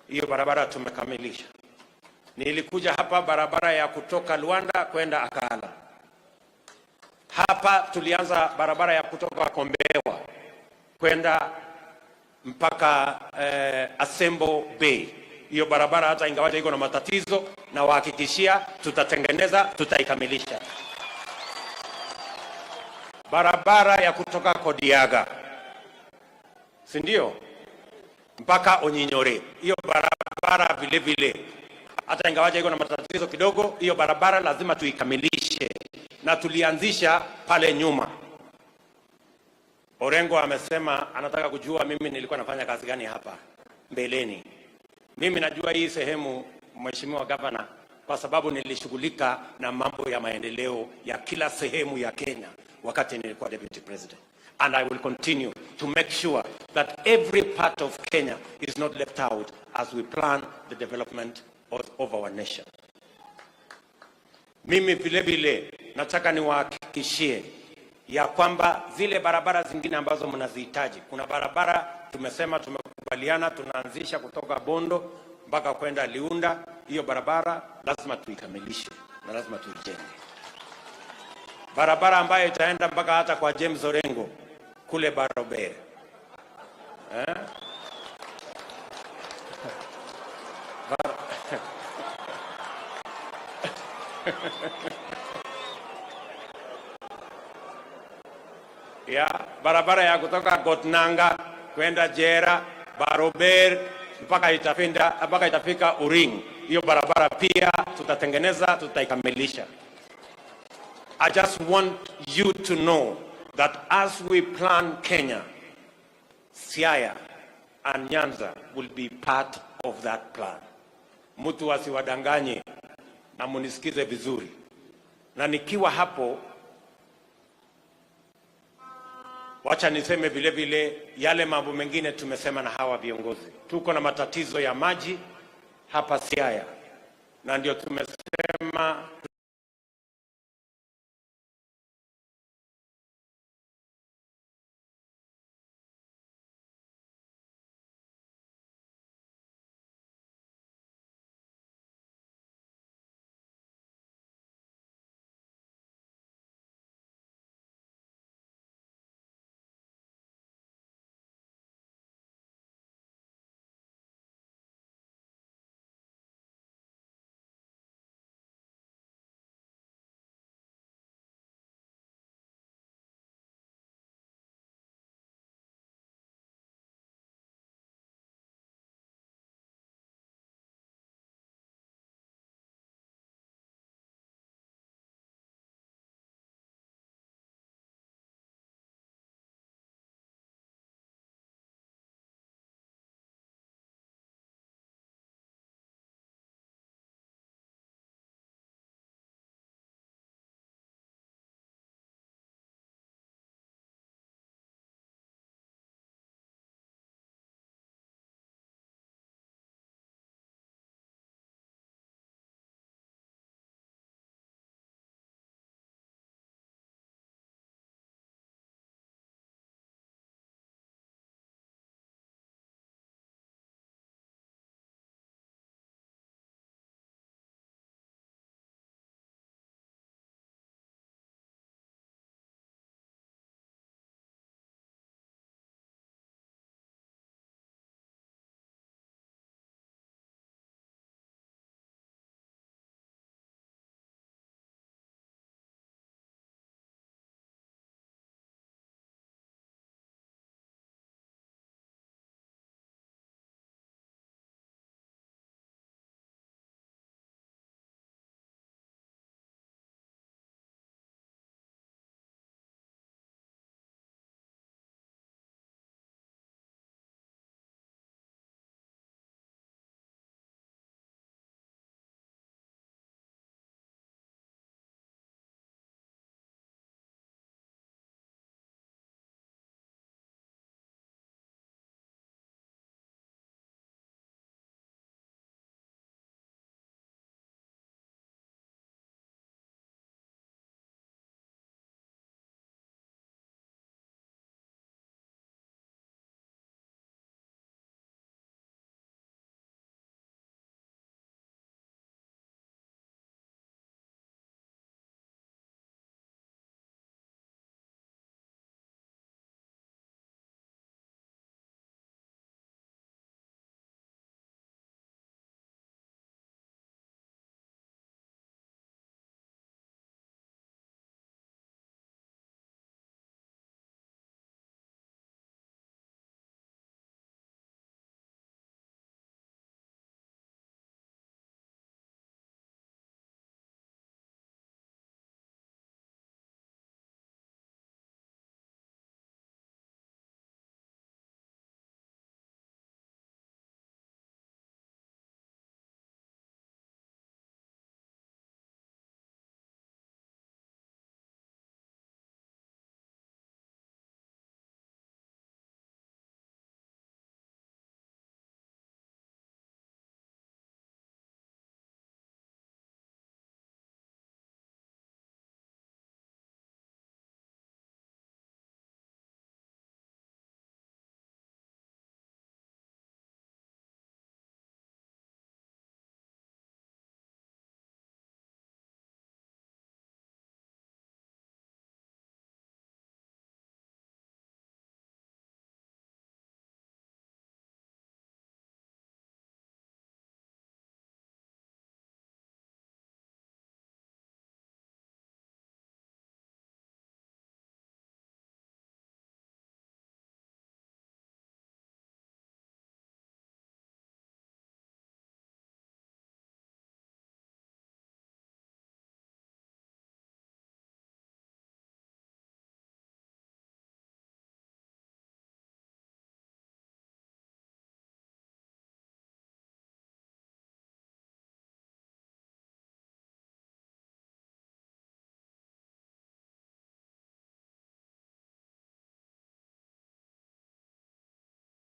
Hiyo barabara tumekamilisha. Nilikuja hapa barabara ya kutoka Luanda kwenda Akala. Hapa tulianza barabara ya kutoka Kombewa kwenda mpaka Asembo Bay. Hiyo barabara hata ingawaje iko na matatizo, na wahakikishia tutatengeneza, tutaikamilisha. Barabara ya kutoka Kodiaga, si ndio, mpaka Onyinyore. Hiyo barabara vile vile hata ingawaje iko na matatizo kidogo, hiyo barabara lazima tuikamilishe, na tulianzisha pale nyuma. Orengo amesema anataka kujua mimi nilikuwa nafanya kazi gani hapa mbeleni. Mimi najua hii sehemu, Mheshimiwa Gavana, kwa sababu nilishughulika na mambo ya maendeleo ya kila sehemu ya Kenya wakati nilikuwa Deputy President. And I will continue to make sure that every part of Kenya is not left out as we plan the development of our nation. Mimi vile vile nataka niwahakikishie ya kwamba zile barabara zingine ambazo mnazihitaji, kuna barabara tumesema tumekubaliana tunaanzisha kutoka Bondo mpaka kwenda Liunda. Hiyo barabara lazima tuikamilishe na lazima tuijenge. Barabara ambayo itaenda mpaka hata kwa James Orengo kule Barobere. Ya barabara ya kutoka Gotnanga kwenda Jera, Barobere mpaka itafika Uring. Hiyo barabara pia tutatengeneza, tutaikamilisha. I just want you to know that as we plan Kenya, Siaya and Nyanza will be part of that plan. Mtu asiwadanganye na munisikize vizuri. Na nikiwa hapo, wacha niseme vile vile yale mambo mengine tumesema na hawa viongozi. Tuko na matatizo ya maji hapa Siaya, na ndio tumesema